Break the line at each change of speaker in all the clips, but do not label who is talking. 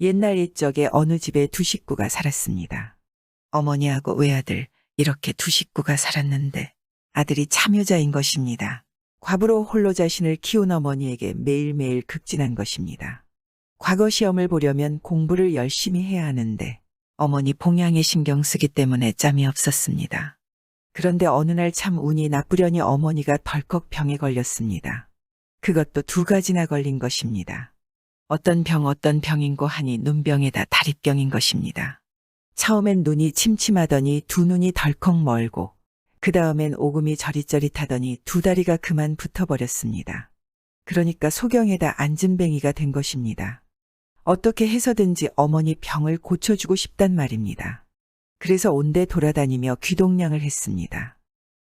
옛날 옛적에 어느 집에 두 식구가 살았습니다. 어머니하고 외아들 이렇게 두 식구가 살았는데 아들이 참여자인 것입니다. 과부로 홀로 자신을 키운 어머니에게 매일매일 극진한 것입니다. 과거 시험을 보려면 공부를 열심히 해야 하는데 어머니 봉양에 신경 쓰기 때문에 짬이 없었습니다. 그런데 어느 날 참 운이 나쁘려니 어머니가 덜컥 병에 걸렸습니다. 그것도 두 가지나 걸린 것입니다. 어떤 병인고 하니 눈병에다 다리병인 것입니다. 처음엔 눈이 침침하더니 두 눈이 덜컥 멀고 그 다음엔 오금이 저릿저릿하더니 두 다리가 그만 붙어버렸습니다. 그러니까 소경에다 앉은뱅이가 된 것입니다. 어떻게 해서든지 어머니 병을 고쳐주고 싶단 말입니다. 그래서 온데 돌아다니며 귀동냥을 했습니다.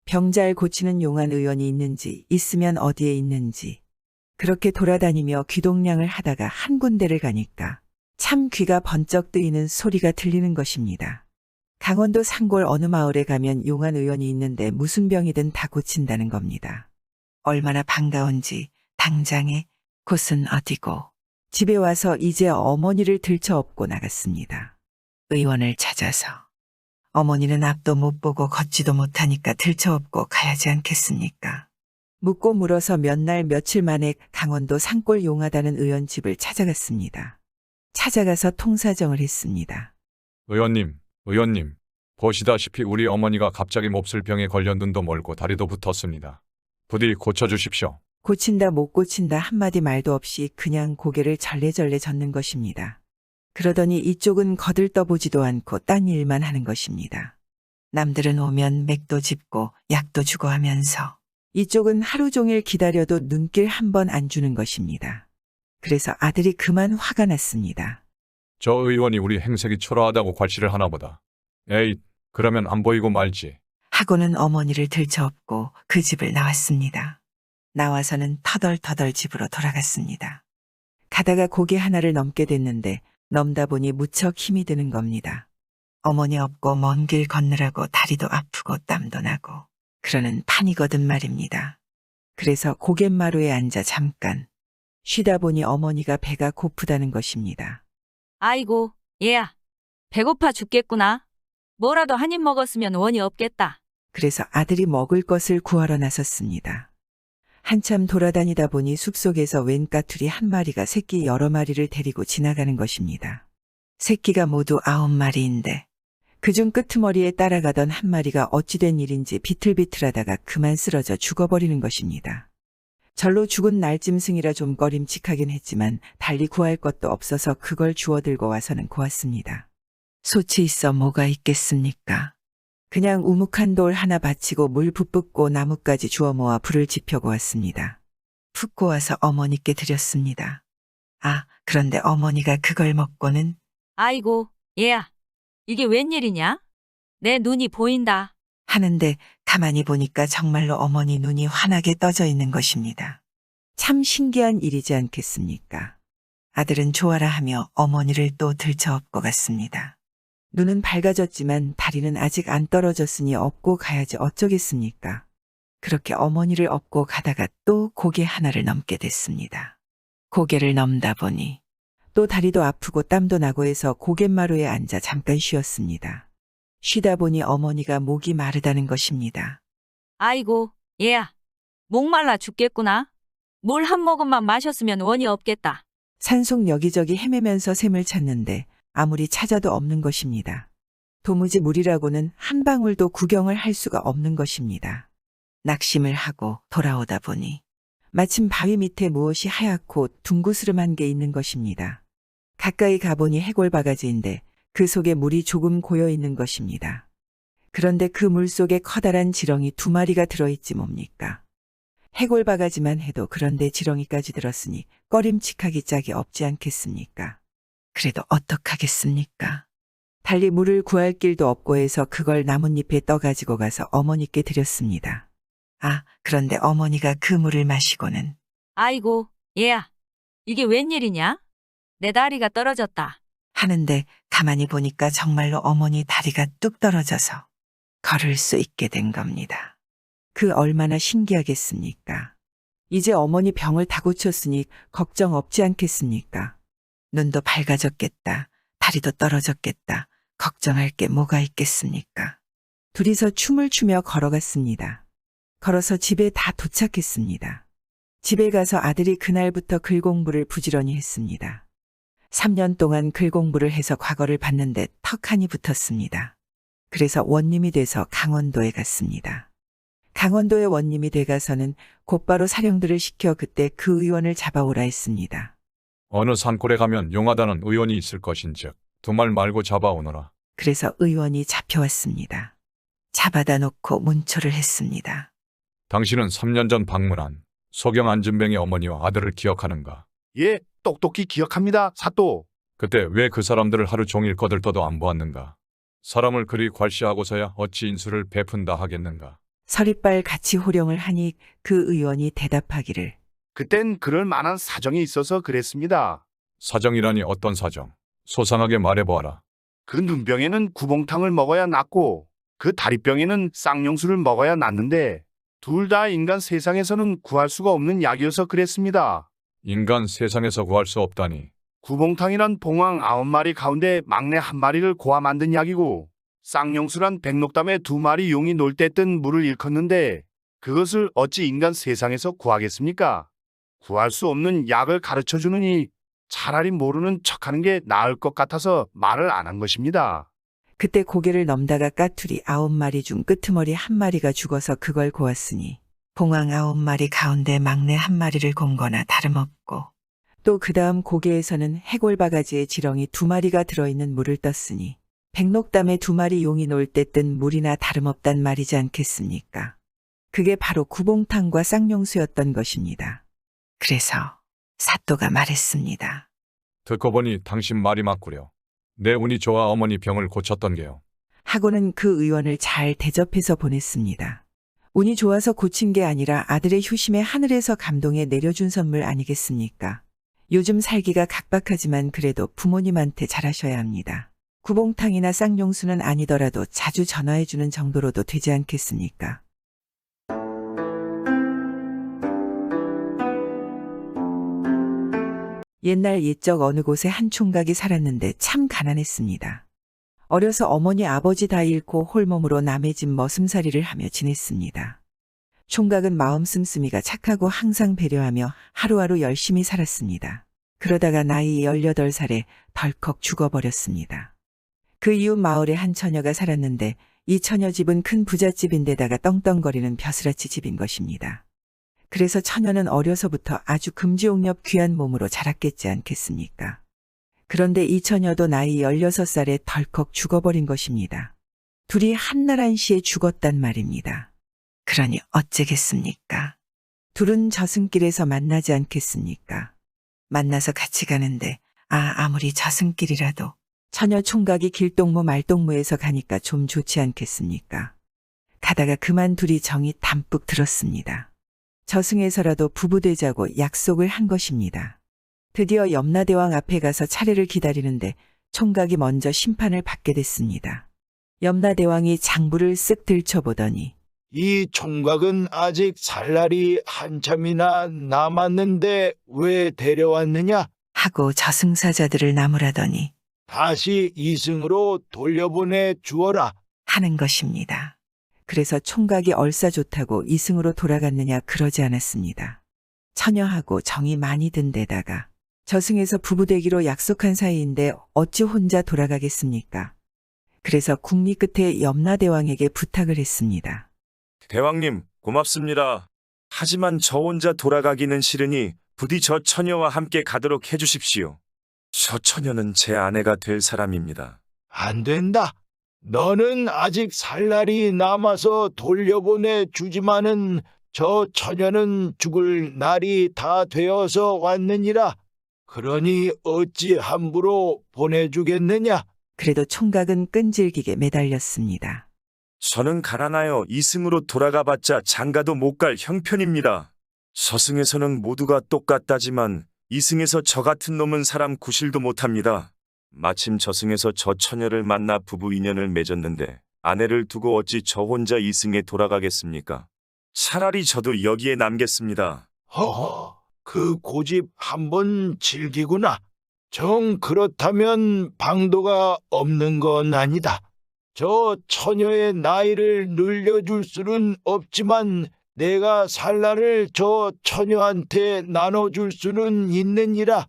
병 잘 고치는 용한 의원이 있는지, 있으면 어디에 있는지. 그렇게 돌아다니며 귀동냥을 하다가 한 군데를 가니까 참 귀가 번쩍 뜨이는 소리가 들리는 것입니다. 강원도 산골 어느 마을에 가면 용한 의원이 있는데 무슨 병이든 다 고친다는 겁니다. 얼마나 반가운지 당장에 곳은 어디고 집에 와서 이제 어머니를 들쳐업고 나갔습니다. 의원을 찾아서 어머니는 앞도 못 보고 걷지도 못하니까 들쳐업고 가야지 않겠습니까? 묻고 물어서 몇 날 며칠 만에 강원도 산골 용하다는 의원 집을 찾아갔습니다. 찾아가서 통사정을 했습니다.
의원님, 보시다시피 우리 어머니가 갑자기 몹쓸 병에 걸려 눈도 멀고 다리도 붙었습니다. 부디 고쳐주십시오.
고친다 못 고친다 한마디 말도 없이 그냥 고개를 절레절레 젓는 것입니다. 그러더니 이쪽은 거들떠보지도 않고 딴 일만 하는 것입니다. 남들은 오면 맥도 짚고 약도 주고 하면서 이쪽은 하루 종일 기다려도 눈길 한 번 안 주는 것입니다. 그래서 아들이 그만 화가 났습니다.
저 의원이 우리 행색이 초라하다고 괄시를 하나보다. 에이, 그러면 안 보이고 말지.
하고는 어머니를 들쳐업고 그 집을 나왔습니다. 나와서는 터덜터덜 집으로 돌아갔습니다. 가다가 고개 하나를 넘게 됐는데 넘다 보니 무척 힘이 드는 겁니다. 어머니 없고 먼 길 걷느라고 다리도 아프고 땀도 나고 그러는 판이거든 말입니다. 그래서 고갯마루에 앉아 잠깐 쉬다 보니 어머니가 배가 고프다는 것입니다.
아이고, 얘야. 배고파 죽겠구나. 뭐라도 한 입 먹었으면 원이 없겠다.
그래서 아들이 먹을 것을 구하러 나섰습니다. 한참 돌아다니다 보니 숲속에서 웬 까투리 한 마리가 새끼 여러 마리를 데리고 지나가는 것입니다. 새끼가 모두 9마리인데 그중 끄트머리에 따라가던 한 마리가 어찌된 일인지 비틀비틀하다가 그만 쓰러져 죽어버리는 것입니다. 절로 죽은 날짐승이라 좀 꺼림칙하긴 했지만 달리 구할 것도 없어서 그걸 주워 들고 와서는 고았습니다. 솥이 있어 뭐가 있겠습니까? 그냥 우묵한 돌 하나 받치고 물 붓붓고 나뭇가지 주워 모아 불을 지펴고 왔습니다. 푹 고아서 어머니께 드렸습니다. 아, 그런데 어머니가 그걸 먹고는
아이고, 얘야. 이게 웬일이냐? 내 눈이 보인다.
하는데 가만히 보니까 정말로 어머니 눈이 환하게 떠져 있는 것입니다. 참 신기한 일이지 않겠습니까? 아들은 좋아라 하며 어머니를 또 들쳐업고 갔습니다. 눈은 밝아졌지만 다리는 아직 안 떨어졌으니 업고 가야지 어쩌겠습니까? 그렇게 어머니를 업고 가다가 또 고개 하나를 넘게 됐습니다. 고개를 넘다 보니 또 다리도 아프고 땀도 나고 해서 고갯마루에 앉아 잠깐 쉬었습니다. 쉬다 보니 어머니가 목이 마르다는 것입니다.
아이고, 얘야. 목말라 죽겠구나. 물 한 모금만 마셨으면 원이 없겠다.
산속 여기저기 헤매면서 샘을 찾는데 아무리 찾아도 없는 것입니다. 도무지 물이라고는 한 방울도 구경을 할 수가 없는 것입니다. 낙심을 하고 돌아오다 보니 마침 바위 밑에 무엇이 하얗고 둥그스름한 게 있는 것입니다. 가까이 가보니 해골바가지인데 그 속에 물이 조금 고여 있는 것입니다. 그런데 그 물 속에 커다란 지렁이 2마리가 들어있지 뭡니까? 해골바가지만 해도 그런데 지렁이까지 들었으니 꺼림칙하기 짝이 없지 않겠습니까? 그래도 어떡하겠습니까? 달리 물을 구할 길도 없고 해서 그걸 나뭇잎에 떠가지고 가서 어머니께 드렸습니다. 아, 그런데 어머니가 그 물을 마시고는
아이고, 얘야. 이게 웬일이냐? 내 다리가 떨어졌다.
하는데 가만히 보니까 정말로 어머니 다리가 뚝 떨어져서 걸을 수 있게 된 겁니다. 그 얼마나 신기하겠습니까? 이제 어머니 병을 다 고쳤으니 걱정 없지 않겠습니까? 눈도 밝아졌겠다. 다리도 떨어졌겠다. 걱정할 게 뭐가 있겠습니까? 둘이서 춤을 추며 걸어갔습니다. 걸어서 집에 다 도착했습니다. 집에 가서 아들이 그날부터 글 공부를 부지런히 했습니다. 3년 동안 글 공부를 해서 과거를 봤는데 턱하니 붙었습니다. 그래서 원님이 돼서 강원도에 갔습니다. 강원도에 원님이 돼 가서는 곧바로 사령들을 시켜 그때 그 의원을 잡아오라 했습니다.
어느 산골에 가면 용하다는 의원이 있을 것인즉 두 말 말고 잡아오너라.
그래서 의원이 잡혀왔습니다. 잡아다 놓고 문초를 했습니다.
당신은 3년 전 방문한 소경 안진뱅의 어머니와 아들을 기억하는가?
예, 똑똑히 기억합니다, 사또.
그때 왜 그 사람들을 하루 종일 거들떠도 안 보았는가? 사람을 그리 괄시하고서야 어찌 인수를 베푼다 하겠는가?
서리빨 같이 호령을 하니 그 의원이 대답하기를
그땐 그럴 만한 사정이 있어서 그랬습니다.
사정이라니 어떤 사정? 소상하게 말해보아라.
그 눈병에는 구봉탕을 먹어야 낫고 그 다리병에는 쌍용수를 먹어야 낫는데 둘 다 인간 세상에서는 구할 수가 없는 약이어서 그랬습니다.
인간 세상에서 구할 수 없다니.
구봉탕이란 봉황 9마리 가운데 막내 1마리를 고아 만든 약이고 쌍용수란 백록담에 2마리 용이 놀 때 뜬 물을 일컫는데 그것을 어찌 인간 세상에서 구하겠습니까? 구할 수 없는 약을 가르쳐 주느니 차라리 모르는 척하는 게 나을 것 같아서 말을 안 한 것입니다.
그때 고개를 넘다가 까투리 9마리 중 끄트머리 1마리가 죽어서 그걸 고았으니 봉황 9마리 가운데 막내 1마리를 곤 거나 다름없고 또 그 다음 고개에서는 해골바가지에 지렁이 2마리가 들어있는 물을 떴으니 백록담에 2마리 용이 놀 때 뜬 물이나 다름없단 말이지 않겠습니까? 그게 바로 구봉탕과 쌍용수였던 것입니다. 그래서 사또가 말했습니다.
듣고 보니 당신 말이 맞구려. 내 운이 좋아 어머니 병을 고쳤던 게요.
하고는 그 의원을 잘 대접해서 보냈습니다. 운이 좋아서 고친 게 아니라 아들의 효심에 하늘에서 감동에 내려준 선물 아니겠습니까? 요즘 살기가 각박하지만 그래도 부모님한테 잘하셔야 합니다. 구봉탕이나 쌍용수는 아니더라도 자주 전화해주는 정도로도 되지 않겠습니까? 옛날 옛적 어느 곳에 한 총각이 살았는데 참 가난했습니다. 어려서 어머니 아버지 다 잃고 홀몸으로 남의 집 머슴살이를 하며 지냈습니다. 총각은 마음 씀씀이가 착하고 항상 배려하며 하루하루 열심히 살았습니다. 그러다가 나이 18살에 덜컥 죽어버렸습니다. 그 이웃 마을에 한 처녀가 살았는데 이 처녀 집은 큰 부잣집인데다가 떵떵거리는 벼슬아치 집인 것입니다. 그래서 처녀는 어려서부터 아주 금지옥렵 귀한 몸으로 자랐겠지 않겠습니까? 그런데 이 처녀도 나이 16살에 덜컥 죽어버린 것입니다. 둘이 한나란시에 죽었단 말입니다. 그러니 어쩌겠습니까? 둘은 저승길에서 만나지 않겠습니까? 만나서 같이 가는데 아무리 저승길이라도 처녀 총각이 길동무 말동무에서 가니까 좀 좋지 않겠습니까? 가다가 그만 둘이 정이 담뿍 들었습니다. 저승에서라도 부부되자고 약속을 한 것입니다. 드디어 염라대왕 앞에 가서 차례를 기다리는데 총각이 먼저 심판을 받게 됐습니다. 염라대왕이 장부를 쓱 들춰보더니
이 총각은 아직 살 날이 한참이나 남았는데 왜 데려왔느냐?
하고 저승사자들을 나무라더니
다시 이승으로 돌려보내 주어라.
하는 것입니다. 그래서 총각이 얼싸 좋다고 이승으로 돌아갔느냐 그러지 않았습니다. 처녀하고 정이 많이 든 데다가 저승에서 부부되기로 약속한 사이인데 어찌 혼자 돌아가겠습니까? 그래서 국리 끝에 염라대왕에게 부탁을 했습니다.
대왕님, 고맙습니다. 하지만 저 혼자 돌아가기는 싫으니 부디 저 처녀와 함께 가도록 해주십시오. 저 처녀는 제 아내가 될 사람입니다.
안 된다. 너는 아직 살 날이 남아서 돌려보내 주지만은 저 처녀는 죽을 날이 다 되어서 왔느니라. 그러니 어찌 함부로 보내주겠느냐?
그래도 총각은 끈질기게 매달렸습니다.
저는 가난하여 이승으로 돌아가봤자 장가도 못 갈 형편입니다. 저승에서는 모두가 똑같다지만 이승에서 저 같은 놈은 사람 구실도 못합니다. 마침 저승에서 저 처녀를 만나 부부 인연을 맺었는데 아내를 두고 어찌 저 혼자 이승에 돌아가겠습니까? 차라리 저도 여기에 남겠습니다.
허허, 그 고집 한번 즐기구나. 정 그렇다면 방도가 없는 건 아니다. 저 처녀의 나이를 늘려줄 수는 없지만 내가 살 날을 저 처녀한테 나눠줄 수는 있느니라.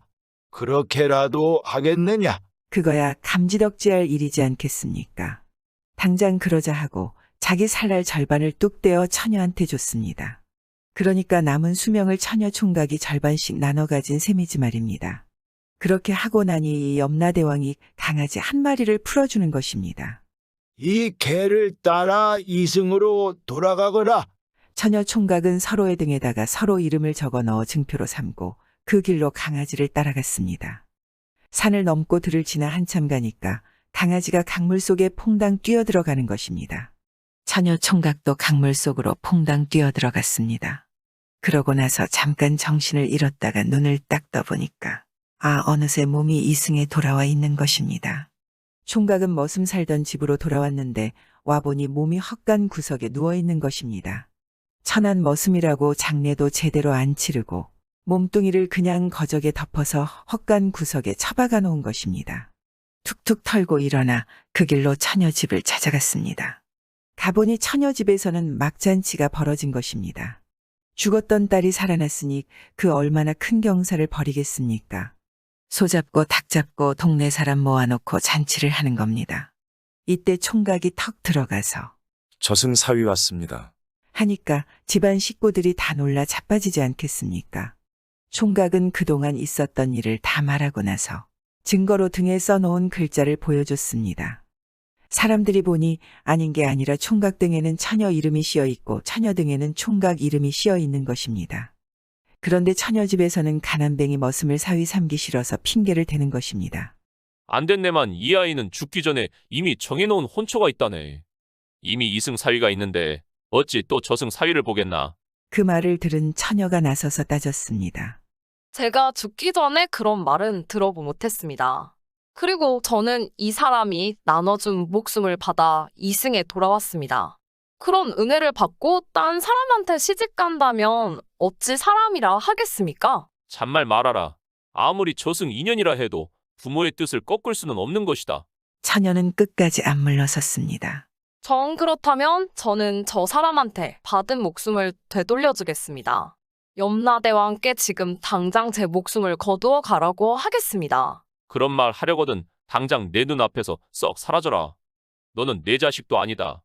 그렇게라도 하겠느냐?
그거야 감지덕지할 일이지 않겠습니까? 당장 그러자 하고 자기 살날 절반을 뚝 떼어 처녀한테 줬습니다. 그러니까 남은 수명을 처녀 총각이 절반씩 나눠 가진 셈이지 말입니다. 그렇게 하고 나니 이 염라대왕이 강아지 한 마리를 풀어주는 것입니다.
이 개를 따라 이승으로 돌아가거라.
처녀 총각은 서로의 등에다가 서로 이름을 적어 넣어 증표로 삼고 그 길로 강아지를 따라갔습니다. 산을 넘고 들을 지나 한참 가니까 강아지가 강물 속에 퐁당 뛰어들어가는 것입니다. 처녀 총각도 강물 속으로 퐁당 뛰어들어갔습니다. 그러고 나서 잠깐 정신을 잃었다가 눈을 딱 떠보니까 어느새 몸이 이승에 돌아와 있는 것입니다. 총각은 머슴 살던 집으로 돌아왔는데 와보니 몸이 헛간 구석에 누워있는 것입니다. 천한 머슴이라고 장례도 제대로 안 치르고 몸뚱이를 그냥 거적에 덮어서 헛간 구석에 처박아 놓은 것입니다. 툭툭 털고 일어나 그 길로 처녀 집을 찾아갔습니다. 가보니 처녀 집에서는 막잔치가 벌어진 것입니다. 죽었던 딸이 살아났으니 그 얼마나 큰 경사를 벌이겠습니까? 소 잡고 닭 잡고 동네 사람 모아놓고 잔치를 하는 겁니다. 이때 총각이 턱 들어가서
저승사위 왔습니다.
하니까 집안 식구들이 다 놀라 자빠지지 않겠습니까? 총각은 그동안 있었던 일을 다 말하고 나서 증거로 등에 써놓은 글자를 보여줬습니다. 사람들이 보니 아닌 게 아니라 총각 등에는 처녀 이름이 씌어 있고 처녀 등에는 총각 이름이 씌어 있는 것입니다. 그런데 처녀 집에서는 가난뱅이 머슴을 사위 삼기 싫어서 핑계를 대는 것입니다.
안 됐네만 이 아이는 죽기 전에 이미 정해놓은 혼처가 있다네. 이미 이승 사위가 있는데 어찌 또 저승 사위를 보겠나.
그 말을 들은 처녀가 나서서 따졌습니다.
제가 죽기 전에 그런 말은 들어보 못했습니다. 그리고 저는 이 사람이 나눠준 목숨을 받아 이승에 돌아왔습니다. 그런 은혜를 받고 딴 사람한테 시집 간다면 어찌 사람이라 하겠습니까?
잔말 말아라. 아무리 저승 인연이라 해도 부모의 뜻을 꺾을 수는 없는 것이다.
처녀는 끝까지 안 물러섰습니다.
정 그렇다면 저는 저 사람한테 받은 목숨을 되돌려주겠습니다. 염라대왕께 지금 당장 제 목숨을 거두어 가라고 하겠습니다.
그런 말 하려거든 당장 내 눈앞에서 썩 사라져라. 너는 내 자식도 아니다.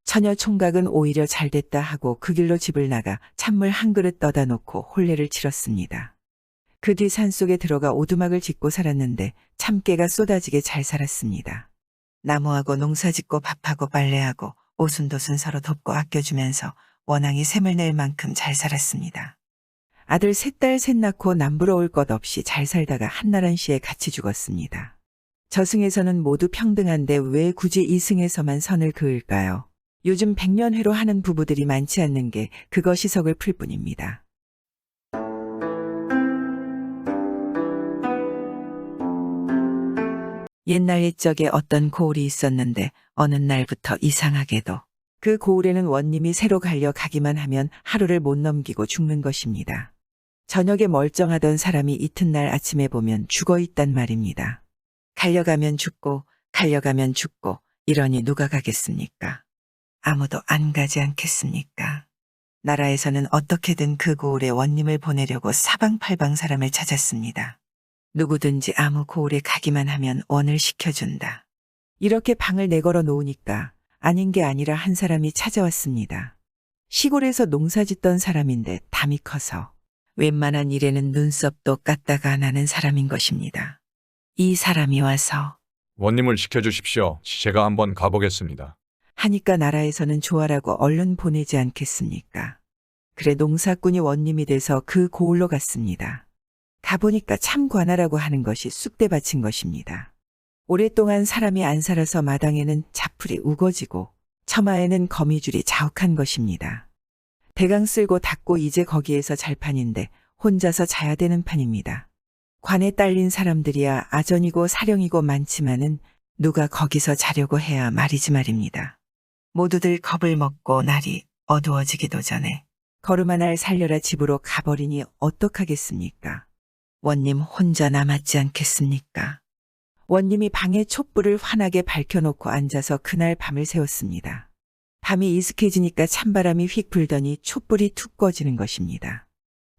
처녀 총각은 오히려 잘됐다 하고 그 길로 집을 나가 찬물 한 그릇 떠다 놓고 혼례를 치렀습니다. 그 뒤 산속에 들어가 오두막을 짓고 살았는데 참깨가 쏟아지게 잘 살았습니다. 나무하고 농사 짓고 밥하고 빨래하고 오순도순 서로 돕고 아껴주면서 원앙이 샘을 낼 만큼 잘 살았습니다. 아들 셋 딸 셋 낳고 남부러울 것 없이 잘 살다가 한나란 시에 같이 죽었습니다. 저승에서는 모두 평등한데 왜 굳이 이승에서만 선을 그을까요? 요즘 백년회로 하는 부부들이 많지 않는 게 그것이 석을 풀 뿐입니다. 옛날 옛적에 어떤 고을이 있었는데 어느 날부터 이상하게도 그 고을에는 원님이 새로 갈려 가기만 하면 하루를 못 넘기고 죽는 것입니다. 저녁에 멀쩡하던 사람이 이튿날 아침에 보면 죽어 있단 말입니다. 갈려가면 죽고 갈려가면 죽고 이러니 누가 가겠습니까? 아무도 안 가지 않겠습니까? 나라에서는 어떻게든 그 고을에 원님을 보내려고 사방팔방 사람을 찾았습니다. 누구든지 아무 고을에 가기만 하면 원을 시켜준다. 이렇게 방을 내걸어 놓으니까 아닌 게 아니라 한 사람이 찾아왔습니다. 시골에서 농사 짓던 사람인데 담이 커서 웬만한 일에는 눈썹도 깠다가 안 하는 사람인 것입니다. 이 사람이 와서
원님을 시켜주십시오. 제가 한번 가보겠습니다.
하니까 나라에서는 좋아라고 얼른 보내지 않겠습니까? 그래 농사꾼이 원님이 돼서 그 고을로 갔습니다. 가보니까 참 관아라고 하는 것이 쑥대밭인 것입니다. 오랫동안 사람이 안 살아서 마당에는 자풀이 우거지고 처마에는 거미줄이 자욱한 것입니다. 대강 쓸고 닦고 이제 거기에서 잘 판인데 혼자서 자야 되는 판입니다. 관에 딸린 사람들이야 아전이고 사령이고 많지만은 누가 거기서 자려고 해야 말이지 말입니다. 모두들 겁을 먹고 날이 어두워지기도 전에 걸음 하나를 살려라 집으로 가버리니 어떡하겠습니까? 원님 혼자 남았지 않겠습니까? 원님이 방에 촛불을 환하게 밝혀놓고 앉아서 그날 밤을 새웠습니다. 밤이 이슥해지니까 찬바람이 휙 불더니 촛불이 툭 꺼지는 것입니다.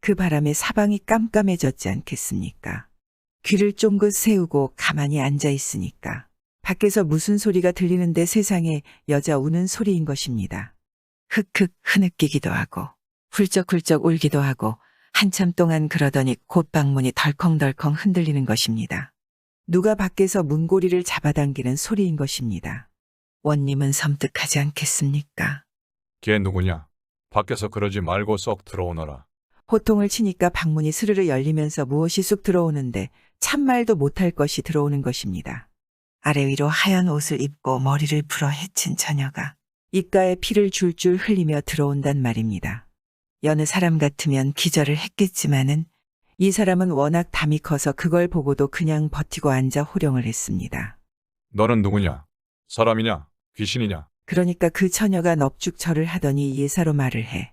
그 바람에 사방이 깜깜해졌지 않겠습니까? 귀를 쫑긋 세우고 가만히 앉아 있으니까 밖에서 무슨 소리가 들리는데 세상에 여자 우는 소리인 것입니다. 흑흑 흐느끼기도 하고 훌쩍훌쩍 울기도 하고 한참 동안 그러더니 곧 방문이 덜컹덜컹 흔들리는 것입니다. 누가 밖에서 문고리를 잡아당기는 소리인 것입니다. 원님은 섬뜩하지 않겠습니까?
걔 누구냐? 밖에서 그러지 말고 썩 들어오너라.
호통을 치니까 방문이 스르르 열리면서 무엇이 쑥 들어오는데 참말도 못할 것이 들어오는 것입니다. 아래 위로 하얀 옷을 입고 머리를 풀어 헤친 처녀가 입가에 피를 줄줄 흘리며 들어온단 말입니다. 여느 사람 같으면 기절을 했겠지만은 이 사람은 워낙 담이 커서 그걸 보고도 그냥 버티고 앉아 호령을 했습니다.
너는 누구냐? 사람이냐? 귀신이냐?
그러니까 그 처녀가 넙죽절을 하더니 예사로 말을 해.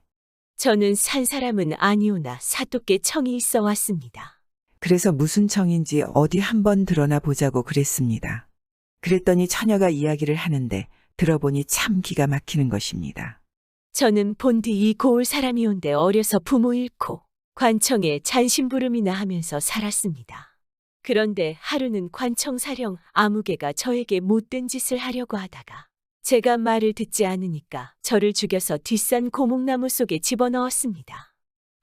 저는 산 사람은 아니오나 사토께 청이 있어 왔습니다.
그래서 무슨 청인지 어디 한번 드러나 보자고 그랬습니다. 그랬더니 처녀가 이야기를 하는데 들어보니 참 기가 막히는 것입니다.
저는 본디 이 고을 사람이온데 어려서 부모 잃고 관청에 잔심부름이나 하면서 살았습니다. 그런데 하루는 관청 사령 아무개가 저에게 못된 짓을 하려고 하다가 제가 말을 듣지 않으니까 저를 죽여서 뒷산 고목나무 속에 집어넣었습니다.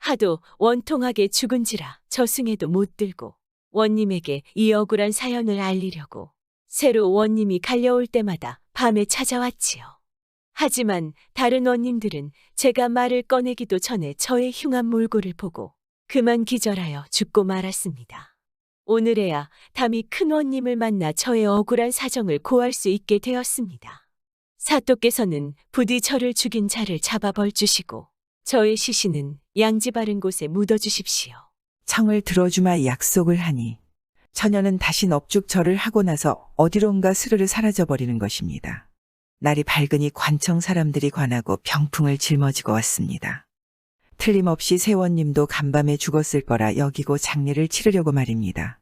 하도 원통하게 죽은지라 저승에도 못 들고 원님에게 이 억울한 사연을 알리려고 새로 원님이 갈려올 때마다 밤에 찾아왔지요. 하지만 다른 원님들은 제가 말을 꺼내기도 전에 저의 흉한 몰골을 보고 그만 기절하여 죽고 말았습니다. 오늘에야 담이 큰 원님을 만나 저의 억울한 사정을 고할 수 있게 되었습니다. 사또께서는 부디 저를 죽인 자를 잡아 벌주시고 저의 시신은 양지 바른 곳에 묻어주십시오.
청을 들어주마 약속을 하니 처녀는 다시 넙죽절을 하고 나서 어디론가 스르르 사라져버리는 것입니다. 날이 밝으니 관청 사람들이 관하고 병풍을 짊어지고 왔습니다. 틀림없이 세원님도 간밤에 죽었을 거라 여기고 장례를 치르려고 말입니다.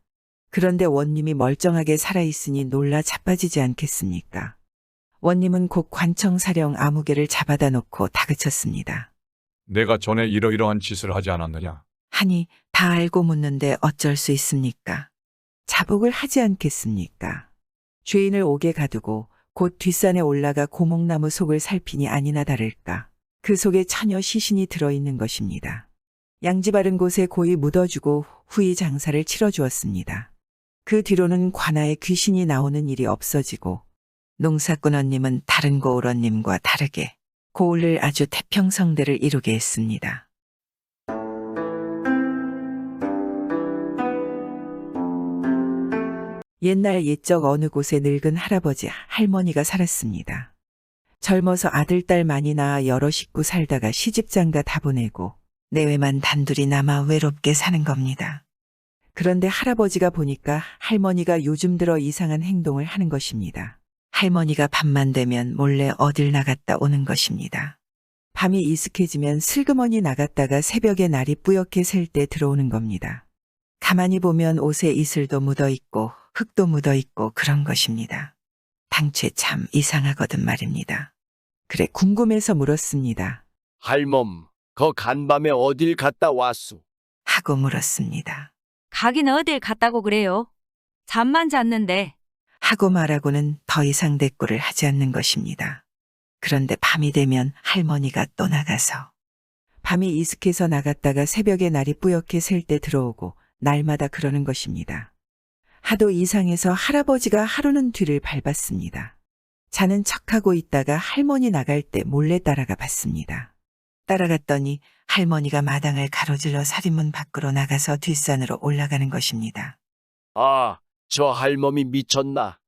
그런데 원님이 멀쩡하게 살아있으니 놀라 자빠지지 않겠습니까? 원님은 곧 관청 사령 아무개를 잡아다 놓고 다그쳤습니다.
내가 전에 이러이러한 짓을 하지 않았느냐?
하니 다 알고 묻는데 어쩔 수 있습니까? 자복을 하지 않겠습니까? 죄인을 옥에 가두고 곧 뒷산에 올라가 고목나무 속을 살피니 아니나 다를까. 그 속에 처녀 시신이 들어있는 것입니다. 양지 바른 곳에 고이 묻어주고 후이 장사를 치러주었습니다. 그 뒤로는 관아에 귀신이 나오는 일이 없어지고 농사꾼 언님은 다른 고을 언님과 다르게 고을을 아주 태평성대를 이루게 했습니다. 옛날 옛적 어느 곳에 늙은 할아버지 할머니가 살았습니다. 젊어서 아들 딸 많이 낳아 여러 식구 살다가 시집장가 다 보내고 내외만 단둘이 남아 외롭게 사는 겁니다. 그런데 할아버지가 보니까 할머니가 요즘 들어 이상한 행동을 하는 것입니다. 할머니가 밤만 되면 몰래 어딜 나갔다 오는 것입니다. 밤이 이슥해지면 슬그머니 나갔다가 새벽에 날이 뿌옇게 셀 때 들어오는 겁니다. 가만히 보면 옷에 이슬도 묻어있고 흙도 묻어있고 그런 것입니다. 당최 참 이상하거든 말입니다. 그래 궁금해서 물었습니다.
할멈, 거 간밤에 어딜 갔다 왔수?
하고 물었습니다.
가긴 어딜 갔다고 그래요? 잠만 잤는데.
하고 말하고는 더 이상 대꾸를 하지 않는 것입니다. 그런데 밤이 되면 할머니가 또 나가서 밤이 이슥해서 나갔다가 새벽에 날이 뿌옇게 셀 때 들어오고 날마다 그러는 것입니다. 하도 이상해서 할아버지가 하루는 뒤를 밟았습니다. 자는 척하고 있다가 할머니 나갈 때 몰래 따라가 봤습니다. 따라갔더니 할머니가 마당을 가로질러 살인문 밖으로 나가서 뒷산으로 올라가는 것입니다.
아, 저 할멈이 미쳤나?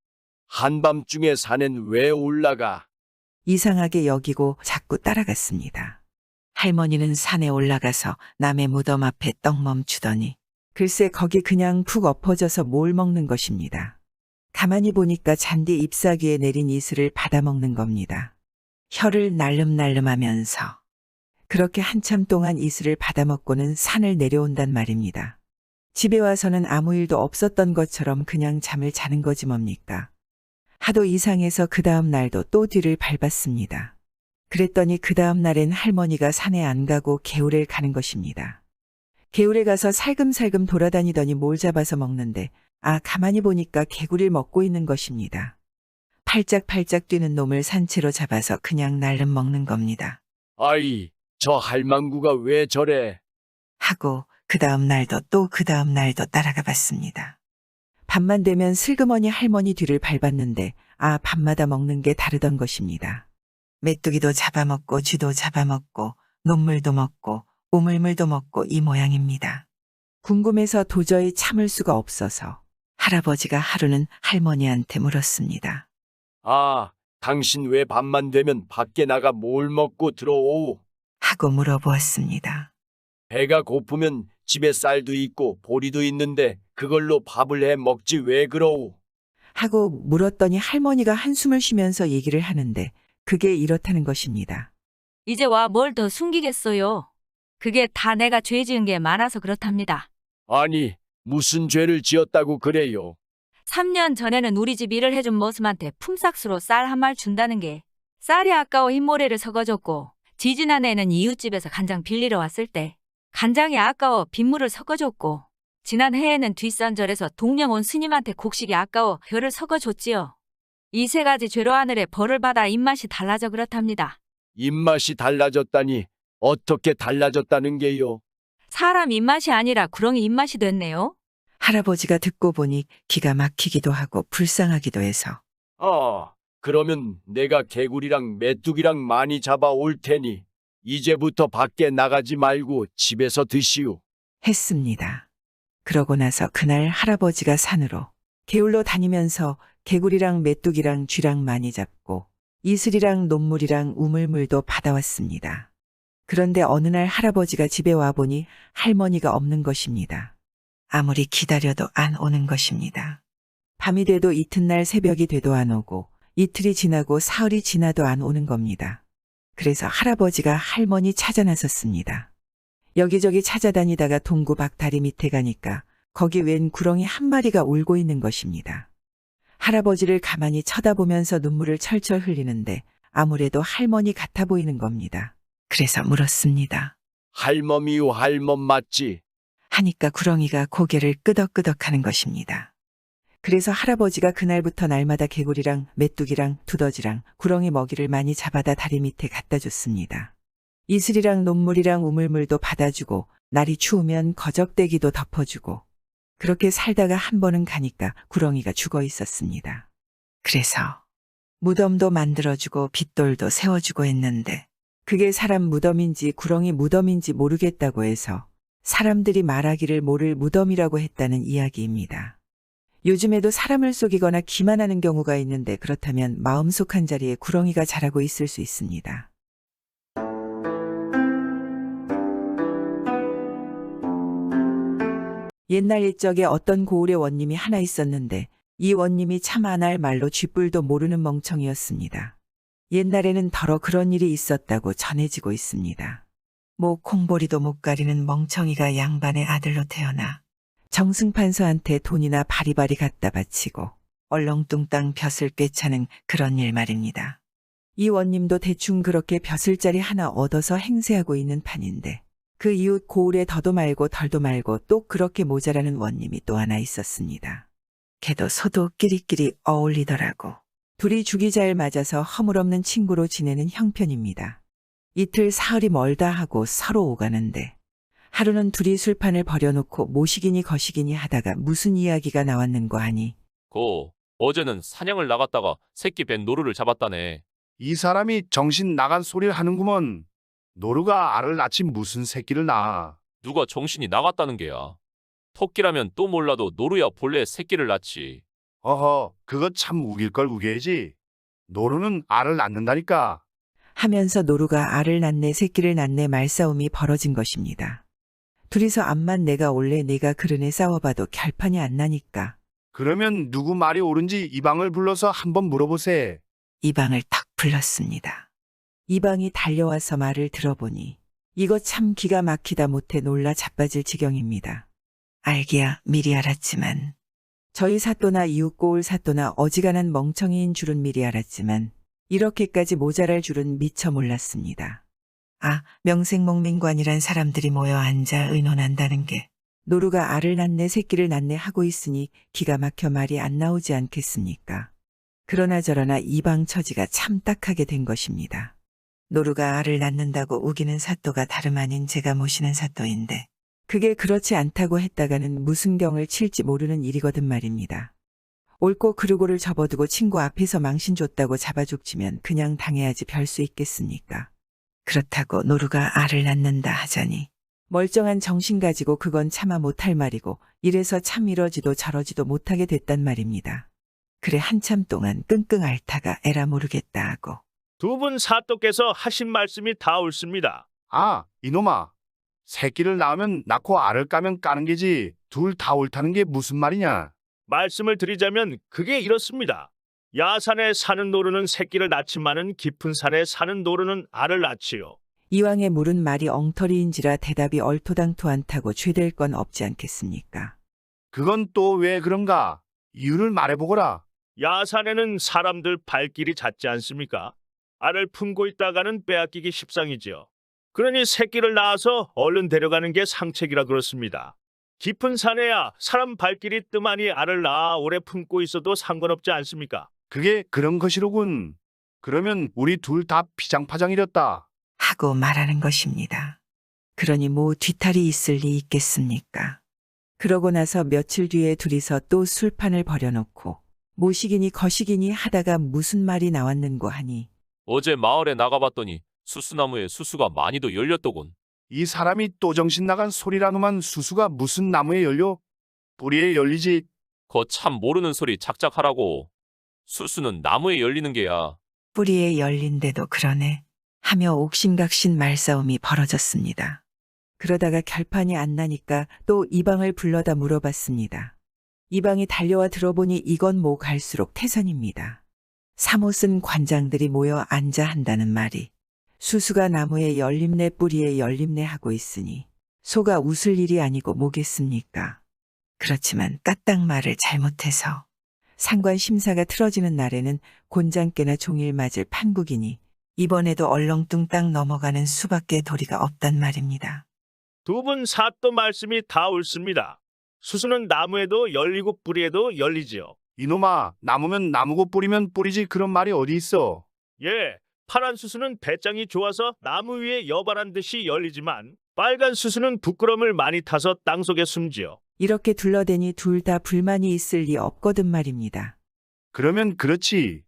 한밤중에 산엔 왜 올라가?
이상하게 여기고 자꾸 따라갔습니다. 할머니는 산에 올라가서 남의 무덤 앞에 떡 멈추더니 글쎄 거기 그냥 푹 엎어져서 뭘 먹는 것입니다. 가만히 보니까 잔디 잎사귀에 내린 이슬을 받아먹는 겁니다. 혀를 날름날름하면서 그렇게 한참 동안 이슬을 받아먹고는 산을 내려온단 말입니다. 집에 와서는 아무 일도 없었던 것처럼 그냥 잠을 자는 거지 뭡니까. 하도 이상해서 그 다음 날도 또 뒤를 밟았습니다. 그랬더니 그 다음 날엔 할머니가 산에 안 가고 개울에 가는 것입니다. 개울에 가서 살금살금 돌아다니더니 뭘 잡아서 먹는데 가만히 보니까 개구리를 먹고 있는 것입니다. 팔짝팔짝 뛰는 놈을 산채로 잡아서 그냥 날름 먹는 겁니다.
아이, 저 할망구가 왜 저래?
하고 그 다음 날도 또 그 다음 날도 따라가 봤습니다. 밤만 되면 슬그머니 할머니 뒤를 밟았는데 밤마다 먹는 게 다르던 것입니다. 메뚜기도 잡아먹고 쥐도 잡아먹고 녹물도 먹고 우물물도 먹고 이 모양입니다. 궁금해서 도저히 참을 수가 없어서 할아버지가 하루는 할머니한테 물었습니다.
당신 왜 밤만 되면 밖에 나가 뭘 먹고 들어오?
하고 물어보았습니다.
배가 고프면 집에 쌀도 있고 보리도 있는데 그걸로 밥을 해 먹지 왜 그러오?
하고 물었더니 할머니가 한숨을 쉬면서 얘기를 하는데 그게 이렇다는 것입니다.
이제 와 뭘 더 숨기겠어요. 그게 다 내가 죄 지은 게 많아서 그렇답니다.
아니, 무슨 죄를 지었다고 그래요?
3년 전에는 우리 집 일을 해준 머슴한테 품삯으로 쌀 한 말 준다는 게 쌀이 아까워 흰모래를 섞어줬고 지지난해에는 이웃집에서 간장 빌리러 왔을 때 간장이 아까워 빗물을 섞어줬고 지난해에는 뒷산절에서 동령 온 스님한테 곡식이 아까워 벼를 섞어줬지요. 이 세 가지 죄로 하늘에 벌을 받아 입맛이 달라져 그렇답니다.
입맛이 달라졌다니 어떻게 달라졌다는 게요?
사람 입맛이 아니라 구렁이 입맛이 됐네요.
할아버지가 듣고 보니 기가 막히기도 하고 불쌍하기도 해서
그러면 내가 개구리랑 메뚜기랑 많이 잡아올 테니 이제부터 밖에 나가지 말고 집에서 드시오.
했습니다. 그러고 나서 그날 할아버지가 산으로 개울로 다니면서 개구리랑 메뚜기랑 쥐랑 많이 잡고 이슬이랑 녹물이랑 우물물도 받아왔습니다. 그런데 어느 날 할아버지가 집에 와보니 할머니가 없는 것입니다. 아무리 기다려도 안 오는 것입니다. 밤이 돼도 이튿날 새벽이 돼도 안 오고 이틀이 지나고 사흘이 지나도 안 오는 겁니다. 그래서 할아버지가 할머니 찾아 나섰습니다. 여기저기 찾아다니다가 동구 박다리 밑에 가니까 거기 웬 구렁이 한 마리가 울고 있는 것입니다. 할아버지를 가만히 쳐다보면서 눈물을 철철 흘리는데 아무래도 할머니 같아 보이는 겁니다. 그래서 물었습니다.
할멈이요, 할멈 맞지?
하니까 구렁이가 고개를 끄덕끄덕 하는 것입니다. 그래서 할아버지가 그날부터 날마다 개구리랑 메뚜기랑 두더지랑 구렁이 먹이를 많이 잡아다 다리 밑에 갖다 줬습니다. 이슬이랑 녹물이랑 우물물도 받아주고 날이 추우면 거적대기도 덮어주고 그렇게 살다가 한 번은 가니까 구렁이가 죽어 있었습니다. 그래서 무덤도 만들어주고 빗돌도 세워주고 했는데 그게 사람 무덤인지 구렁이 무덤인지 모르겠다고 해서 사람들이 말하기를 모를 무덤이라고 했다는 이야기입니다. 요즘에도 사람을 속이거나 기만하는 경우가 있는데 그렇다면 마음속 한자리에 구렁이가 자라고 있을 수 있습니다. 옛날 옛적에 어떤 고을의 원님이 하나 있었는데 이 원님이 참 안 할 말로 쥐뿔도 모르는 멍청이였습니다. 옛날에는 더러 그런 일이 있었다고 전해지고 있습니다. 콩보리도 못 가리는 멍청이가 양반의 아들로 태어나 정승판서한테 돈이나 바리바리 갖다 바치고 얼렁뚱땅 벼슬 꿰차는 그런 일 말입니다. 이 원님도 대충 그렇게 벼슬자리 하나 얻어서 행세하고 있는 판인데 그 이웃 고을에 더도 말고 덜도 말고 또 그렇게 모자라는 원님이 또 하나 있었습니다. 걔도 소도 끼리끼리 어울리더라고. 둘이 죽이 잘 맞아서 허물없는 친구로 지내는 형편입니다. 이틀 사흘이 멀다 하고 서로 오가는데 하루는 둘이 술판을 버려놓고 모시기니 거시기니 하다가 무슨 이야기가 나왔는고 하니
어제는 사냥을 나갔다가 새끼 벤 노루를 잡았다네.
이 사람이 정신 나간 소리를 하는구먼. 노루가 알을 낳지 무슨 새끼를 낳아.
누가 정신이 나갔다는 게야. 토끼라면 또 몰라도 노루야 본래 새끼를 낳지.
어허, 그거 참 우길 걸 우겨야지. 노루는 알을 낳는다니까.
하면서 노루가 알을 낳네 새끼를 낳네 말싸움이 벌어진 것입니다. 둘이서 암만 내가 올래 내가 그르네 싸워봐도 결판이 안 나니까
그러면 누구 말이 옳은지 이방을 불러서 한번 물어보세.
이방을 탁 불렀습니다. 이방이 달려와서 말을 들어보니 이거 참 기가 막히다 못해 놀라 자빠질 지경입니다. 알기야 미리 알았지만 저희 사또나 이웃 고을 사또나 어지간한 멍청이인 줄은 미리 알았지만 이렇게까지 모자랄 줄은 미처 몰랐습니다. 아, 명색목민관이란 사람들이 모여 앉아 의논한다는 게 노루가 알을 낳네 새끼를 낳네 하고 있으니 기가 막혀 말이 안 나오지 않겠습니까? 그러나 저러나 이방 처지가 참 딱하게 된 것입니다. 노루가 알을 낳는다고 우기는 사또가 다름 아닌 제가 모시는 사또인데 그게 그렇지 않다고 했다가는 무슨 경을 칠지 모르는 일이거든 말입니다. 옳고 그르고를 접어두고 친구 앞에서 망신 줬다고 잡아죽치면 그냥 당해야지 별 수 있겠습니까? 그렇다고 노루가 알을 낳는다 하자니 멀쩡한 정신 가지고 그건 차마 못할 말이고 이래서 참 이러지도 저러지도 못하게 됐단 말입니다. 그래 한참 동안 끙끙 앓다가 에라 모르겠다 하고
두 분 사또께서 하신 말씀이 다 옳습니다.
아, 이놈아. 새끼를 낳으면 낳고 알을 까면 까는 게지. 둘 다 옳다는 게 무슨 말이냐?
말씀을 드리자면 그게 이렇습니다. 야산에 사는 노루는 새끼를 낳지만은 깊은 산에 사는 노루는 알을 낳지요.
이왕에 물은 말이 엉터리인지라 대답이 얼토당토 않다고 죄될 건 없지 않겠습니까?
그건 또 왜 그런가? 이유를 말해보거라.
야산에는 사람들 발길이 잦지 않습니까? 알을 품고 있다가는 빼앗기기 십상이지요. 그러니 새끼를 낳아서 얼른 데려가는 게 상책이라 그렇습니다. 깊은 산에야 사람 발길이 뜸하니 알을 낳아 오래 품고 있어도 상관없지 않습니까?
그게 그런 것이로군. 그러면 우리 둘 다 피장파장이렸다.
하고 말하는 것입니다. 그러니 뭐 뒤탈이 있을 리 있겠습니까? 그러고 나서 며칠 뒤에 둘이서 또 술판을 벌여놓고 모시기니 거시기니 하다가 무슨 말이 나왔는고 하니
어제 마을에 나가봤더니 수수나무에 수수가 많이도 열렸더군.
이 사람이 또 정신 나간 소리라노만 수수가 무슨 나무에 열려? 뿌리에 열리지.
거 참 모르는 소리 작작하라고. 수수는 나무에 열리는 게야.
뿌리에 열린데도 그러네 하며 옥신각신 말싸움이 벌어졌습니다. 그러다가 결판이 안 나니까 또 이방을 불러다 물어봤습니다. 이방이 달려와 들어보니 이건 뭐 갈수록 태산입니다. 사못 쓴 관장들이 모여 앉아 한다는 말이 수수가 나무에 열림내 뿌리에 열림내 하고 있으니 소가 웃을 일이 아니고 뭐겠습니까? 그렇지만 까딱 말을 잘못해서 상관 심사가 틀어지는 날에는 곤장깨나 종일 맞을 판국이니 이번에도 얼렁뚱땅 넘어가는 수밖에 도리가 없단 말입니다.
두 분 사또 말씀이 다 옳습니다. 수수는 나무에도 열리고 뿌리에도 열리지요.
이놈아, 나무면 나무고 뿌리면 뿌리지 그런 말이 어디 있어?
예, 파란 수수는 배짱이 좋아서 나무 위에 여발한 듯이 열리지만 빨간 수수는 부끄럼을 많이 타서 땅속에 숨지요.
이렇게 둘러대니 둘 다 불만이 있을 리 없거든 말입니다.
그러면 그렇지.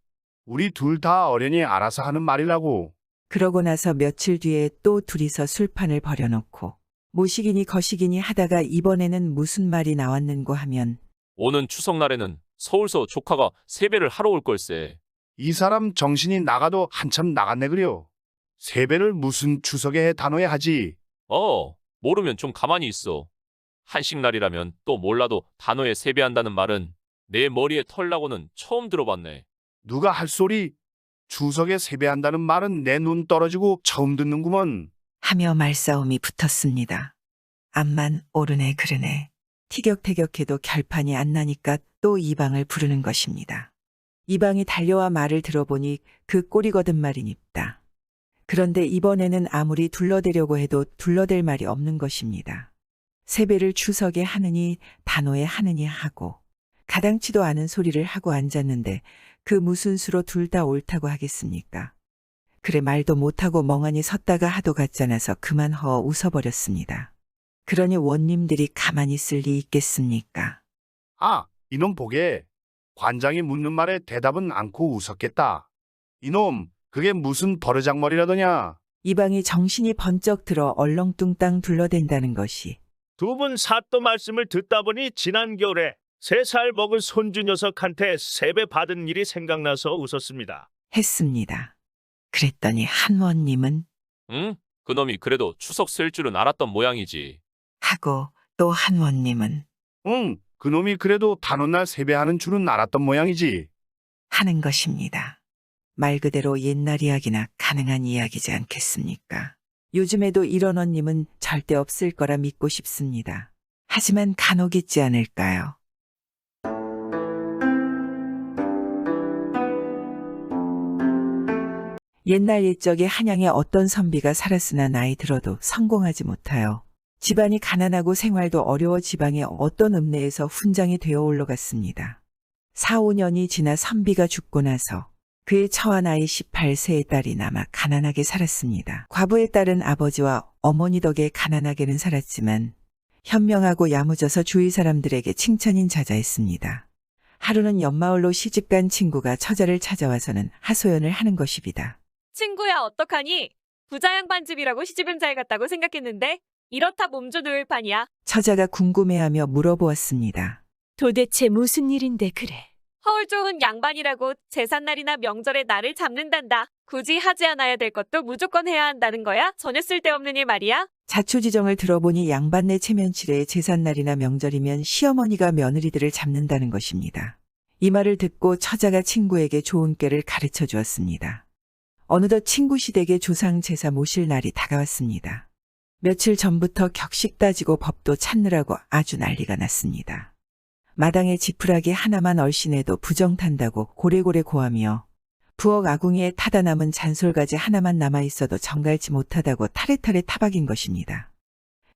우리 둘 다 어련히 알아서 하는 말이라고.
그러고 나서 며칠 뒤에 또 둘이서 술판을 벌여놓고 모시기니 거시기니 하다가 이번에는 무슨 말이 나왔는고 하면
오는 추석날에는 서울서 조카가 세배를 하러 올 걸세.
이 사람 정신이 나가도 한참 나갔네 그려. 세배를 무슨 추석에 단호에 하지.
모르면 좀 가만히 있어. 한식날이라면 또 몰라도 단호에 세배한다는 말은 내 머리에 털나고는 처음 들어봤네.
누가 할 소리? 추석에 세배한다는 말은 내 눈 떨어지고 처음 듣는구먼.
하며 말싸움이 붙었습니다. 암만 오르네 그르네 티격태격해도 결판이 안 나니까 또 이방을 부르는 것입니다. 이방이 달려와 말을 들어보니 그 꼴이거든 말이니까. 그런데 이번에는 아무리 둘러대려고 해도 둘러댈 말이 없는 것입니다. 세배를 추석에 하느니 단오에 하느니 하고 가당치도 않은 소리를 하고 앉았는데 그 무슨 수로 둘 다 옳다고 하겠습니까? 그래 말도 못하고 멍하니 섰다가 하도 같잖아서 그만 허 웃어버렸습니다. 그러니 원님들이 가만히 있을 리 있겠습니까?
아, 이놈 보게. 관장이 묻는 말에 대답은 않고 웃었겠다. 이놈, 그게 무슨 버르장머리라더냐.
이방이 정신이 번쩍 들어 얼렁뚱땅 둘러댄다는 것이
두 분 사또 말씀을 듣다 보니 지난 겨울에 3살 먹은 손주 녀석한테 세배 받은 일이 생각나서 웃었습니다.
했습니다. 그랬더니 한원님은
응? 그놈이 그래도 추석 쓸 줄은 알았던 모양이지.
하고 또 한원님은
응, 그놈이 그래도 단오날 세배하는 줄은 알았던 모양이지.
하는 것입니다. 말 그대로 옛날 이야기나 가능한 이야기지 않겠습니까? 요즘에도 이런 원님은 절대 없을 거라 믿고 싶습니다. 하지만 간혹 있지 않을까요? 옛날 옛적에 한양에 어떤 선비가 살았으나 나이 들어도 성공하지 못하여 집안이 가난하고 생활도 어려워 지방의 어떤 읍내에서 훈장이 되어 올라갔습니다. 4, 5년이 지나 선비가 죽고 나서 그의 처한 아이 18세의 딸이 남아 가난하게 살았습니다. 과부의 딸은 아버지와 어머니 덕에 가난하게는 살았지만 현명하고 야무져서 주위 사람들에게 칭찬인 자자했습니다. 하루는 옆마을로 시집간 친구가 처자를 찾아와서는 하소연을 하는 것입니다.
친구야, 어떡하니? 부자 양반 집이라고 시집은 잘 갔다고 생각했는데 이렇다 몸조 놓을 판이야.
처자가 궁금해하며 물어보았습니다.
도대체 무슨 일인데 그래?
허울 좋은 양반이라고 제삿날이나 명절에 나를 잡는단다. 굳이 하지 않아야 될 것도 무조건 해야 한다는 거야? 전혀 쓸데없는 일 말이야.
자초지정을 들어보니 양반네 체면치레의 제삿날이나 명절이면 시어머니가 며느리들을 잡는다는 것입니다. 이 말을 듣고 처자가 친구에게 좋은 꾀를 가르쳐 주었습니다. 어느덧 친구 시댁에 조상 제사 모실 날이 다가왔습니다. 며칠 전부터 격식 따지고 법도 찾느라고 아주 난리가 났습니다. 마당에 지푸라기 하나만 얼씬해도 부정탄다고 고래고래 고하며 부엌 아궁이에 타다 남은 잔솔가지 하나만 남아있어도 정갈지 못하다고 타레타레 타박인 것입니다.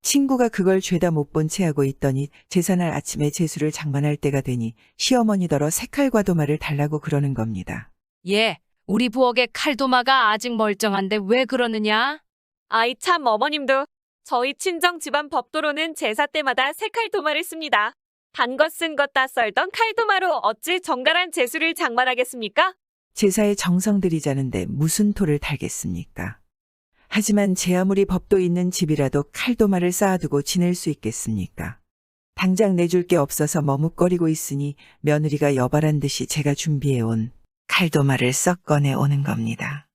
친구가 그걸 죄다 못 본 채 하고 있더니 제사날 아침에 제수를 장만할 때가 되니 시어머니더러 새칼과 도마를 달라고 그러는 겁니다.
예, 우리 부엌에 칼도마가 아직 멀쩡한데 왜 그러느냐?
아이 참, 어머님도 저희 친정 집안 법도로는 제사 때마다 새 칼도마를 씁니다. 단 것 쓴 것 다 썰던 칼도마로 어찌 정갈한 제수를 장만하겠습니까?
제사에 정성 들이자는데 무슨 토를 달겠습니까? 하지만 제 아무리 법도 있는 집이라도 칼도마를 쌓아두고 지낼 수 있겠습니까? 당장 내줄 게 없어서 머뭇거리고 있으니 며느리가 여발한 듯이 제가 준비해온 칼도마를 썩 꺼내 오는 겁니다.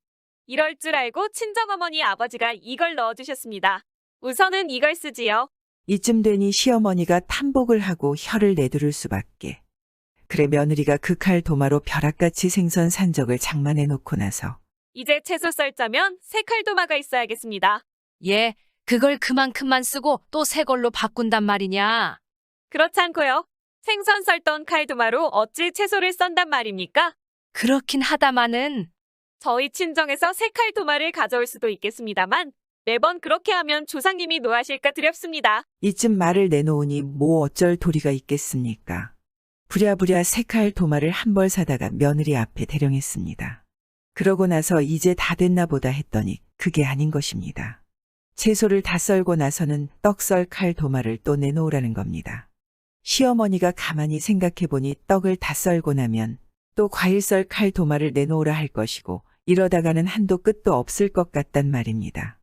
이럴 줄 알고 친정어머니 아버지가 이걸 넣어주셨습니다. 우선은 이걸 쓰지요.
이쯤 되니 시어머니가 탐복을 하고 혀를 내두를 수밖에. 그래 며느리가 그 칼 도마로 벼락같이 생선 산적을 장만해 놓고 나서
이제 채소 썰자면 새 칼도마가 있어야겠습니다.
예, 그걸 그만큼만 쓰고 또 새 걸로 바꾼단 말이냐?
그렇지 않고요. 생선 썰던 칼도마로 어찌 채소를 썬단 말입니까?
그렇긴 하다마는
저희 친정에서 새 칼도마를 가져올 수도 있겠습니다만 매번 그렇게 하면 조상님이 노하실까 두렵습니다.
이쯤 말을 내놓으니 뭐 어쩔 도리가 있겠습니까? 부랴부랴 새 칼 도마를 한 벌 사다가 며느리 앞에 대령했습니다. 그러고 나서 이제 다 됐나 보다 했더니 그게 아닌 것입니다. 채소를 다 썰고 나서는 떡 썰 칼 도마를 또 내놓으라는 겁니다. 시어머니가 가만히 생각해보니 떡을 다 썰고 나면 또 과일 썰 칼 도마를 내놓으라 할 것이고 이러다가는 한도 끝도 없을 것 같단 말입니다.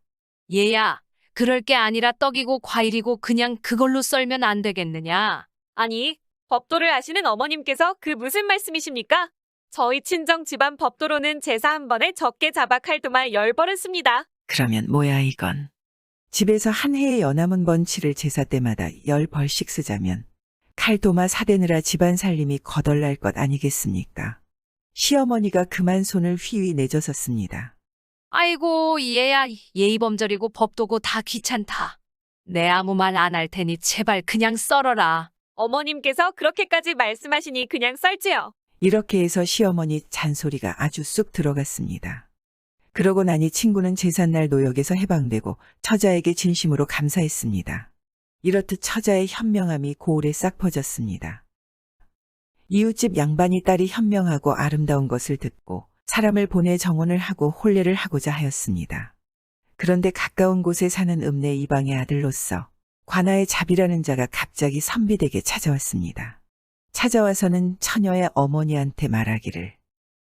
얘야, 그럴 게 아니라 떡이고 과일이고 그냥 그걸로 썰면 안 되겠느냐?
아니, 법도를 아시는 어머님께서 그 무슨 말씀이십니까? 저희 친정 집안 법도로는 제사 한 번에 적게 잡아 칼도마 10벌은 씁니다.
그러면 뭐야 이건. 집에서 한 해의 연암은 번치를 제사 때마다 10벌씩 쓰자면 칼도마 사대느라 집안 살림이 거덜날 것 아니겠습니까? 시어머니가 그만 손을 휘휘 내저었습니다.
아이고, 얘야, 예의범절이고 법도고 다 귀찮다. 내 아무 말 안 할 테니 제발 그냥 썰어라.
어머님께서 그렇게까지 말씀하시니 그냥 썰지요.
이렇게 해서 시어머니 잔소리가 아주 쑥 들어갔습니다. 그러고 나니 친구는 제삿날 노역에서 해방되고 처자에게 진심으로 감사했습니다. 이렇듯 처자의 현명함이 고을에 싹 퍼졌습니다. 이웃집 양반이 딸이 현명하고 아름다운 것을 듣고 사람을 보내 정혼을 하고 혼례를 하고자 하였습니다. 그런데 가까운 곳에 사는 읍내 이방의 아들로서 관아의 잡이라는 자가 갑자기 선비댁에 찾아왔습니다. 찾아와서는 처녀의 어머니한테 말하기를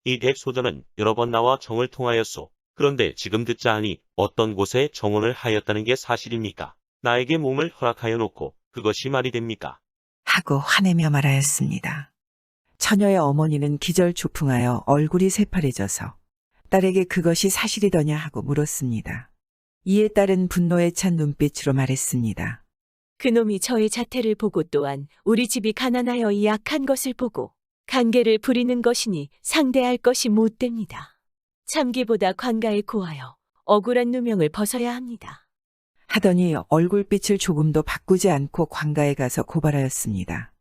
이 댁 소자는 여러 번 나와 정을 통하였소. 그런데 지금 듣자 하니 어떤 곳에 정혼을 하였다는 게 사실입니까? 나에게 몸을 허락하여 놓고 그것이 말이 됩니까?
하고 화내며 말하였습니다. 처녀의 어머니는 기절초풍하여 얼굴이 새파래져서 딸에게 그것이 사실이더냐 하고 물었습니다. 이에 딸은 분노에 찬 눈빛으로 말했습니다.
그놈이 저의 자태를 보고 또한 우리 집이 가난하여 이 약한 것을 보고 관계를 부리는 것이니 상대할 것이 못됩니다. 참기보다 관가에 고하여 억울한 누명을 벗어야 합니다.
하더니 얼굴빛을 조금도 바꾸지 않고 관가에 가서 고발하였습니다.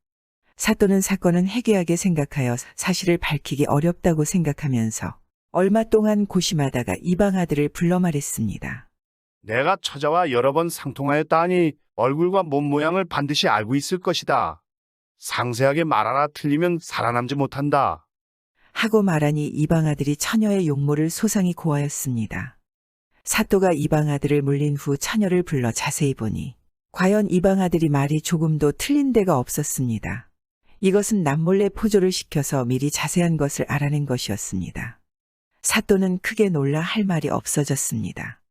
사또는 사건은 해괴하게 생각하여 사실을 밝히기 어렵다고 생각하면서 얼마 동안 고심하다가 이방 아들을 불러 말했습니다.
내가 처자와 여러 번 상통하였다 하니 얼굴과 몸 모양을 반드시 알고 있을 것이다. 상세하게 말하라. 틀리면 살아남지 못한다.
하고 말하니 이방 아들이 처녀의 용모를 소상히 고하였습니다. 사또가 이방 아들을 물린 후 처녀를 불러 자세히 보니 과연 이방 아들이 말이 조금도 틀린 데가 없었습니다. 이것은 남몰래 포조를 시켜서 미리 자세한 것을 알아낸 것이었습니다. 사또는 크게 놀라 할 말이 없어졌습니다.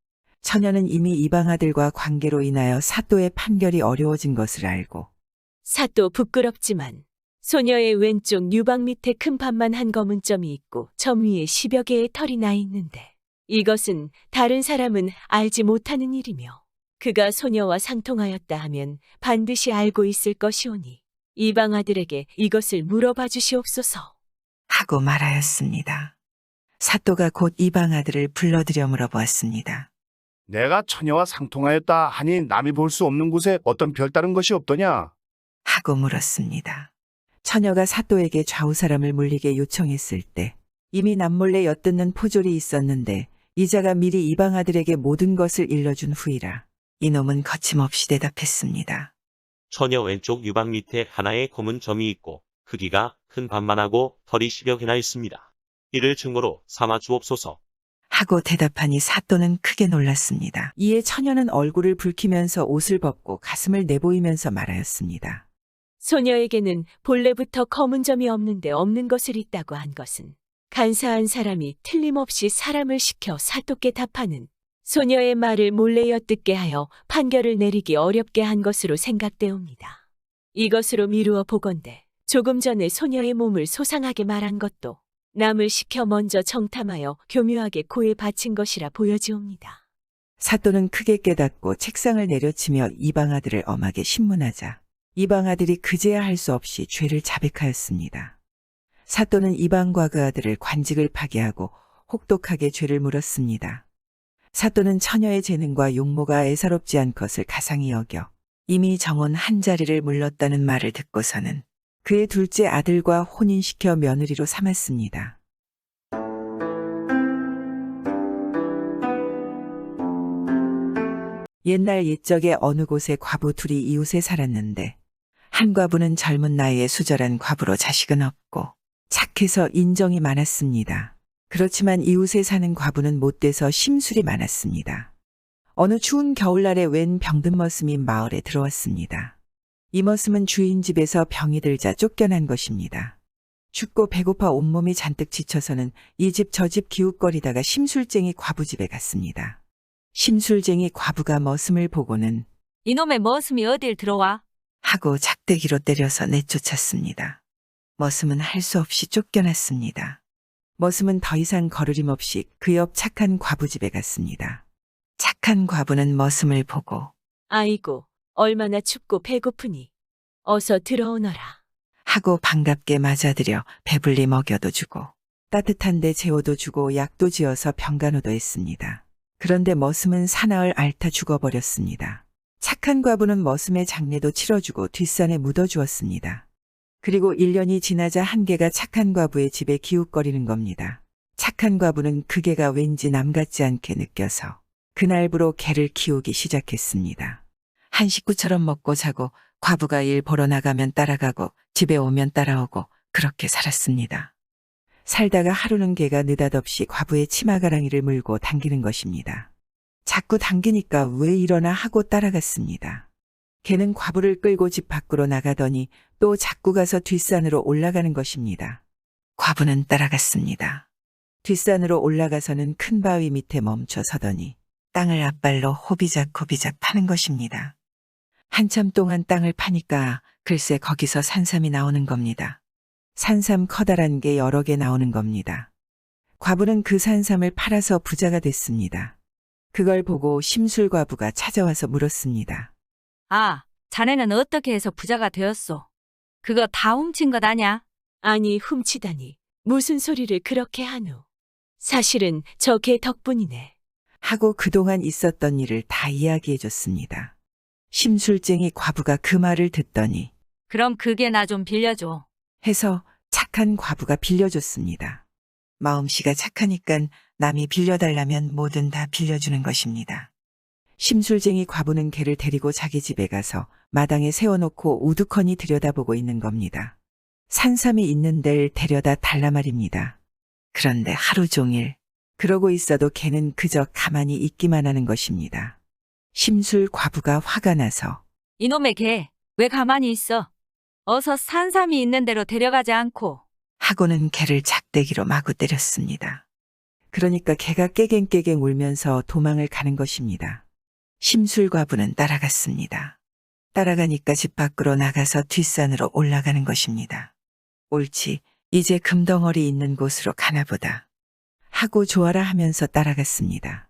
처녀는 이미 이방 아들과 관계로 인하여 사또의 판결이 어려워진 것을 알고
사또 부끄럽지만 소녀의 왼쪽 유방 밑에 큰 반만 한 검은점이 있고 점 위에 10여 개의 털이 나 있는데 이것은 다른 사람은 알지 못하는 일이며 그가 소녀와 상통하였다 하면 반드시 알고 있을 것이오니 이방 아들에게 이것을 물어봐 주시옵소서.
하고 말하였습니다. 사또가 곧 이방 아들을 불러들여 물어보았습니다.
내가 처녀와 상통하였다 하니 남이 볼 수 없는 곳에 어떤 별다른 것이 없더냐?
하고 물었습니다. 처녀가 사또에게 좌우 사람을 물리게 요청했을 때 이미 남몰래 엿듣는 포졸이 있었는데 이자가 미리 이방 아들에게 모든 것을 일러준 후이라 이놈은 거침없이 대답했습니다.
처녀 왼쪽 유방 밑에 하나의 검은 점이 있고 크기가 큰 반만하고 털이 10여 개나 있습니다. 이를 증거로 삼아 주옵소서.
하고 대답하니 사또는 크게 놀랐습니다. 이에 처녀는 얼굴을 붉히면서 옷을 벗고 가슴을 내보이면서 말하였습니다.
소녀에게는 본래부터 검은 점이 없는데 없는 것을 있다고 한 것은 간사한 사람이 틀림없이 사람을 시켜 사또께 답하는 소녀의 말을 몰래 엿듣게 하여 판결을 내리기 어렵게 한 것으로 생각되옵니다. 이것으로 미루어 보건대 조금 전에 소녀의 몸을 소상하게 말한 것도 남을 시켜 먼저 정탐하여 교묘하게 고에 바친 것이라 보여지옵니다.
사또는 크게 깨닫고 책상을 내려치며 이방 아들을 엄하게 신문하자 이방 아들이 그제야 할 수 없이 죄를 자백하였습니다. 사또는 이방과 그 아들을 관직을 파기하고 혹독하게 죄를 물었습니다. 사또는 처녀의 재능과 용모가 애사롭지 않것을 가상히 여겨 이미 정원 한 자리를 물렀다는 말을 듣고서는 그의 둘째 아들과 혼인시켜 며느리로 삼았습니다. 옛날 옛적에 어느 곳에 과부 둘이 이웃에 살았는데 한 과부는 젊은 나이에 수절한 과부로 자식은 없고 착해서 인정이 많았습니다. 그렇지만 이웃에 사는 과부는 못돼서 심술이 많았습니다. 어느 추운 겨울날에 웬 병든 머슴이 마을에 들어왔습니다. 이 머슴은 주인 집에서 병이 들자 쫓겨난 것입니다. 춥고 배고파 온몸이 잔뜩 지쳐서는 이 집 저 집 기웃거리다가 심술쟁이 과부 집에 갔습니다. 심술쟁이 과부가 머슴을 보고는
이놈의 머슴이 어딜 들어와?
하고 작대기로 때려서 내쫓았습니다. 머슴은 할 수 없이 쫓겨났습니다. 머슴은 더 이상 거르림 없이 그 옆 착한 과부 집에 갔습니다. 착한 과부는 머슴을 보고
아이고 얼마나 춥고 배고프니 어서 들어오너라
하고 반갑게 맞아들여 배불리 먹여도 주고 따뜻한데 재워도 주고 약도 지어서 병간호도 했습니다. 그런데 머슴은 사나흘 앓다 죽어버렸습니다. 착한 과부는 머슴의 장례도 치러주고 뒷산에 묻어주었습니다. 그리고 1년이 지나자 한 개가 착한 과부의 집에 기웃거리는 겁니다. 착한 과부는 그 개가 왠지 남 같지 않게 느껴서 그날부로 개를 키우기 시작했습니다. 한 식구처럼 먹고 자고 과부가 일 보러 나가면 따라가고 집에 오면 따라오고 그렇게 살았습니다. 살다가 하루는 개가 느닷없이 과부의 치마가랑이를 물고 당기는 것입니다. 자꾸 당기니까 왜 이러나 하고 따라갔습니다. 개는 과부를 끌고 집 밖으로 나가더니 또 자꾸 가서 뒷산으로 올라가는 것입니다. 과부는 따라갔습니다. 뒷산으로 올라가서는 큰 바위 밑에 멈춰 서더니 땅을 앞발로 호비작 파는 것입니다. 한참 동안 땅을 파니까 글쎄 거기서 산삼이 나오는 겁니다. 산삼 커다란 게 여러 개 나오는 겁니다. 과부는 그 산삼을 팔아서 부자가 됐습니다. 그걸 보고 심술과부가 찾아와서 물었습니다.
아, 자네는 어떻게 해서 부자가 되었소? 그거 다 훔친 것 아냐?
아니 훔치다니 무슨 소리를 그렇게 하누. 사실은 저 개 덕분이네.
하고 그동안 있었던 일을 다 이야기해 줬습니다. 심술쟁이 과부가 그 말을 듣더니
그럼 그게 나 좀 빌려줘.
해서 착한 과부가 빌려줬습니다. 마음씨가 착하니깐 남이 빌려달라면 뭐든 다 빌려주는 것입니다. 심술쟁이 과부는 개를 데리고 자기 집에 가서 마당에 세워놓고 우두커니 들여다보고 있는 겁니다. 산삼이 있는 데를 데려다 달라 말입니다. 그런데 하루 종일 그러고 있어도 개는 그저 가만히 있기만 하는 것입니다. 심술 과부가 화가 나서
이놈의 개, 왜 가만히 있어? 어서 산삼이 있는 데로 데려가지 않고.
하고는 개를 작대기로 마구 때렸습니다. 그러니까 개가 깨갱깨갱 울면서 도망을 가는 것입니다. 심술 과부는 따라갔습니다. 따라가니까 집 밖으로 나가서 뒷산으로 올라가는 것입니다. 옳지, 이제 금덩어리 있는 곳으로 가나보다 하고 좋아라 하면서 따라갔습니다.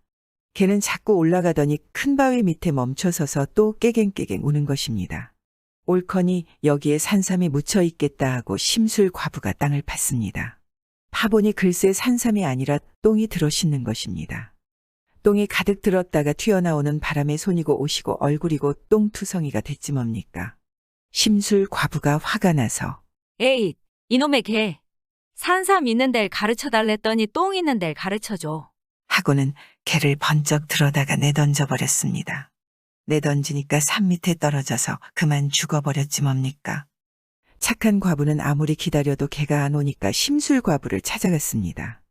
개는 자꾸 올라가더니 큰 바위 밑에 멈춰서서 또 깨갱깨갱 우는 것입니다. 옳거니 여기에 산삼이 묻혀 있겠다 하고 심술 과부가 땅을 팠습니다. 파보니 글쎄 산삼이 아니라 똥이 들어씻는 것입니다. 똥이 가득 들었다가 튀어나오는 바람에 손이고 옷이고 얼굴이고 똥투성이가 됐지 뭡니까. 심술 과부가 화가 나서
에이, 이놈의 개. 산삼 있는 데를 가르쳐 달랬더니 똥 있는 데를 가르쳐줘.
하고는 개를 번쩍 들어다가 내던져 버렸습니다. 내던지니까 산 밑에 떨어져서 그만 죽어버렸지 뭡니까. 착한 과부는 아무리 기다려도 개가 안 오니까 심술 과부를 찾아갔습니다.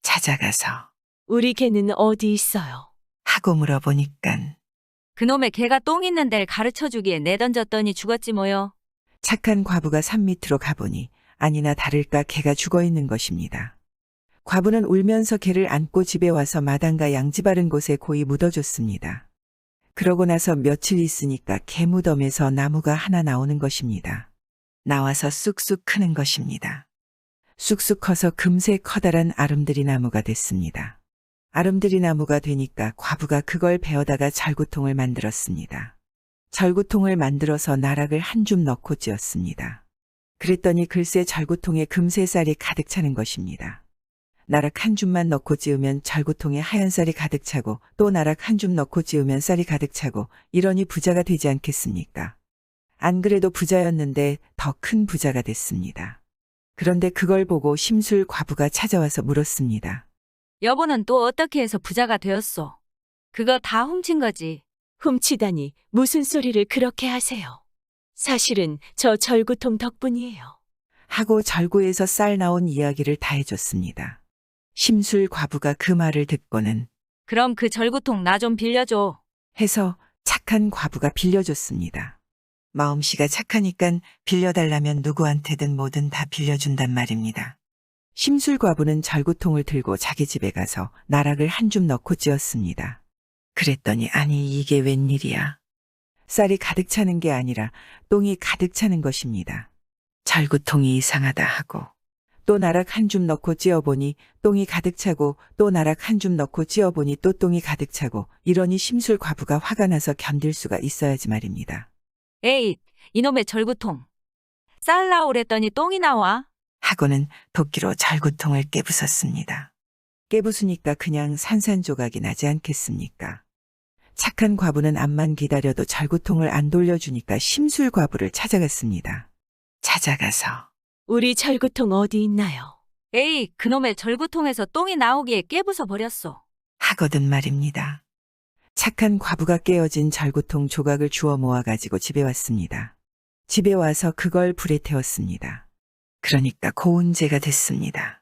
찾아가서
우리 개는 어디 있어요?
하고 물어보니깐
그놈의 개가 똥 있는 데를 가르쳐 주기에 내던졌더니 죽었지 뭐요.
착한 과부가 산 밑으로 가보니 아니나 다를까 개가 죽어 있는 것입니다. 과부는 울면서 개를 안고 집에 와서 마당과 양지 바른 곳에 고이 묻어줬습니다. 그러고 나서 며칠 있으니까 개 무덤에서 나무가 하나 나오는 것입니다. 나와서 쑥쑥 크는 것입니다. 쑥쑥 커서 금세 커다란 아름드리 나무가 됐습니다. 아름드리 나무가 되니까 과부가 그걸 베어다가 절구통을 만들었습니다. 절구통을 만들어서 나락을 한 줌 넣고 찧었습니다. 그랬더니 글쎄 절구통에 금세 쌀이 가득 차는 것입니다. 나락 한 줌만 넣고 찧으면 절구통에 하얀 쌀이 가득 차고 또 나락 한 줌 넣고 찧으면 쌀이 가득 차고 이러니 부자가 되지 않겠습니까? 안 그래도 부자였는데 더 큰 부자가 됐습니다. 그런데 그걸 보고 심술 과부가 찾아와서 물었습니다.
여보는 또 어떻게 해서 부자가 되었소? 그거 다 훔친 거지.
훔치다니 무슨 소리를 그렇게 하세요? 사실은 저 절구통 덕분이에요.
하고 절구에서 쌀 나온 이야기를 다 해줬습니다. 심술 과부가 그 말을 듣고는
그럼 그 절구통 나 좀 빌려줘.
해서 착한 과부가 빌려줬습니다. 마음씨가 착하니깐 빌려달라면 누구한테든 뭐든 다 빌려준단 말입니다. 심술 과부는 절구통을 들고 자기 집에 가서 나락을 한 줌 넣고 찧었습니다. 그랬더니 아니 이게 웬일이야. 쌀이 가득 차는 게 아니라 똥이 가득 차는 것입니다. 절구통이 이상하다 하고 또 나락 한 줌 넣고 찧어보니 똥이 가득 차고 또 나락 한 줌 넣고 찧어보니 또 똥이 가득 차고 이러니 심술 과부가 화가 나서 견딜 수가 있어야지 말입니다.
에이, 이놈의 절구통. 쌀 나오랬더니 똥이 나와.
하고는 도끼로 절구통을 깨부쉈습니다. 깨부수니까 그냥 산산조각이 나지 않겠습니까? 착한 과부는 암만 기다려도 절구통을 안 돌려주니까 심술 과부를 찾아갔습니다. 찾아가서
우리 절구통 어디 있나요?
에이, 그놈의 절구통에서 똥이 나오기에 깨부숴 버렸소.
하거든 말입니다. 착한 과부가 깨어진 절구통 조각을 주워 모아가지고 집에 왔습니다. 집에 와서 그걸 불에 태웠습니다. 그러니까 고운 재가 됐습니다.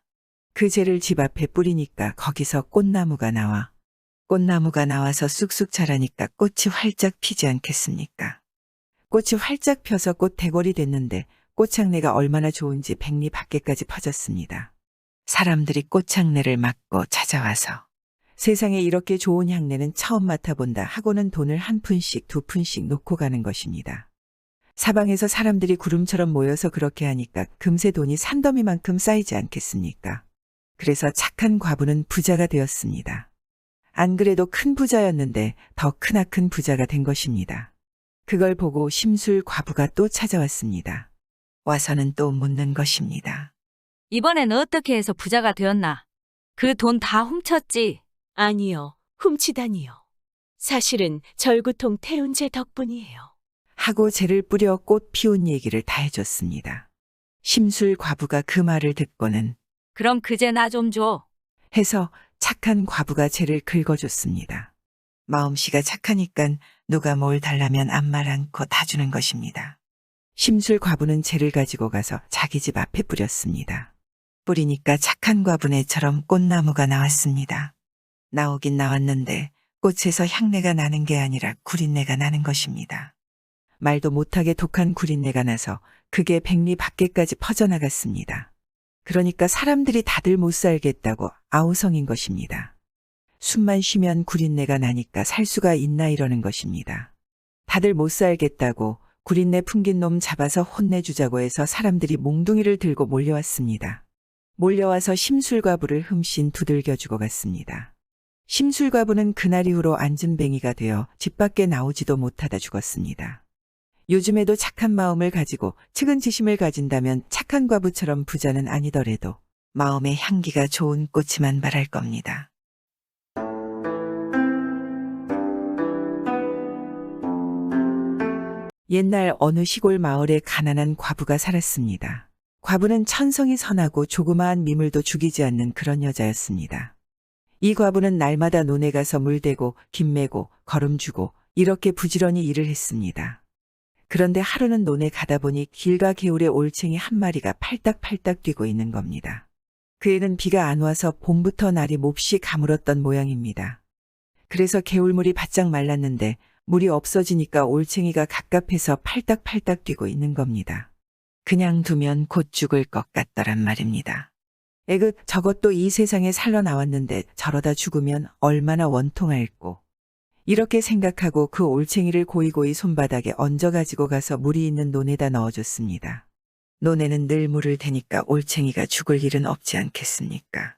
그 재를 집 앞에 뿌리니까 거기서 꽃나무가 나와. 꽃나무가 나와서 쑥쑥 자라니까 꽃이 활짝 피지 않겠습니까? 꽃이 활짝 펴서 꽃 대궐이 됐는데 꽃향내가 얼마나 좋은지 백리 밖에까지 퍼졌습니다. 사람들이 꽃향내를 맡고 찾아와서 세상에 이렇게 좋은 향내는 처음 맡아본다 하고는 돈을 한 푼씩 두 푼씩 놓고 가는 것입니다. 사방에서 사람들이 구름처럼 모여서 그렇게 하니까 금세 돈이 산더미만큼 쌓이지 않겠습니까? 그래서 착한 과부는 부자가 되었습니다. 안 그래도 큰 부자였는데 더 크나큰 부자가 된 것입니다. 그걸 보고 심술 과부가 또 찾아왔습니다. 와서는 또 묻는 것입니다.
이번엔 어떻게 해서 부자가 되었나? 그 돈 다 훔쳤지.
아니요. 훔치다니요. 사실은 절구통 태운 제 덕분이에요.
하고 재를 뿌려 꽃 피운 얘기를 다 해줬습니다. 심술 과부가 그 말을 듣고는
그럼 그제 나 좀 줘.
해서 착한 과부가 재를 긁어줬습니다. 마음씨가 착하니깐 누가 뭘 달라면 아무 말 않고 다 주는 것입니다. 심술 과부는 재를 가지고 가서 자기 집 앞에 뿌렸습니다. 뿌리니까 착한 과부네처럼 꽃나무가 나왔습니다. 나오긴 나왔는데 꽃에서 향내가 나는 게 아니라 구린내가 나는 것입니다. 말도 못하게 독한 구린내가 나서 그게 백리 밖에까지 퍼져나갔습니다. 그러니까 사람들이 다들 못 살겠다고 아우성인 것입니다. 숨만 쉬면 구린내가 나니까 살 수가 있나 이러는 것입니다. 다들 못 살겠다고 구린내 풍긴 놈 잡아서 혼내주자고 해서 사람들이 몽둥이를 들고 몰려왔습니다. 몰려와서 심술과부를 흠씬 두들겨주고 갔습니다. 심술과부는 그날 이후로 안진뱅이가 되어 집 밖에 나오지도 못하다 죽었습니다. 요즘에도 착한 마음을 가지고 측은지심을 가진다면 착한 과부처럼 부자는 아니더라도 마음의 향기가 좋은 꽃이만 바랄 겁니다. 옛날 어느 시골 마을에 가난한 과부가 살았습니다. 과부는 천성이 선하고 조그마한 미물도 죽이지 않는 그런 여자였습니다. 이 과부는 날마다 논에 가서 물 대고 김 매고 거름 주고 이렇게 부지런히 일을 했습니다. 그런데 하루는 논에 가다 보니 길과 개울에 올챙이 한 마리가 팔딱팔딱 뛰고 있는 겁니다. 그 애는 비가 안 와서 봄부터 날이 몹시 가물었던 모양입니다. 그래서 개울물이 바짝 말랐는데 물이 없어지니까 올챙이가 갑갑해서 팔딱팔딱 뛰고 있는 겁니다. 그냥 두면 곧 죽을 것 같더란 말입니다. 에그, 저것도 이 세상에 살러 나왔는데 저러다 죽으면 얼마나 원통할꼬. 이렇게 생각하고 그 올챙이를 고이고이 손바닥에 얹어 가지고 가서 물이 있는 논에다 넣어줬습니다. 논에는 늘 물을 대니까 올챙이가 죽을 일은 없지 않겠습니까?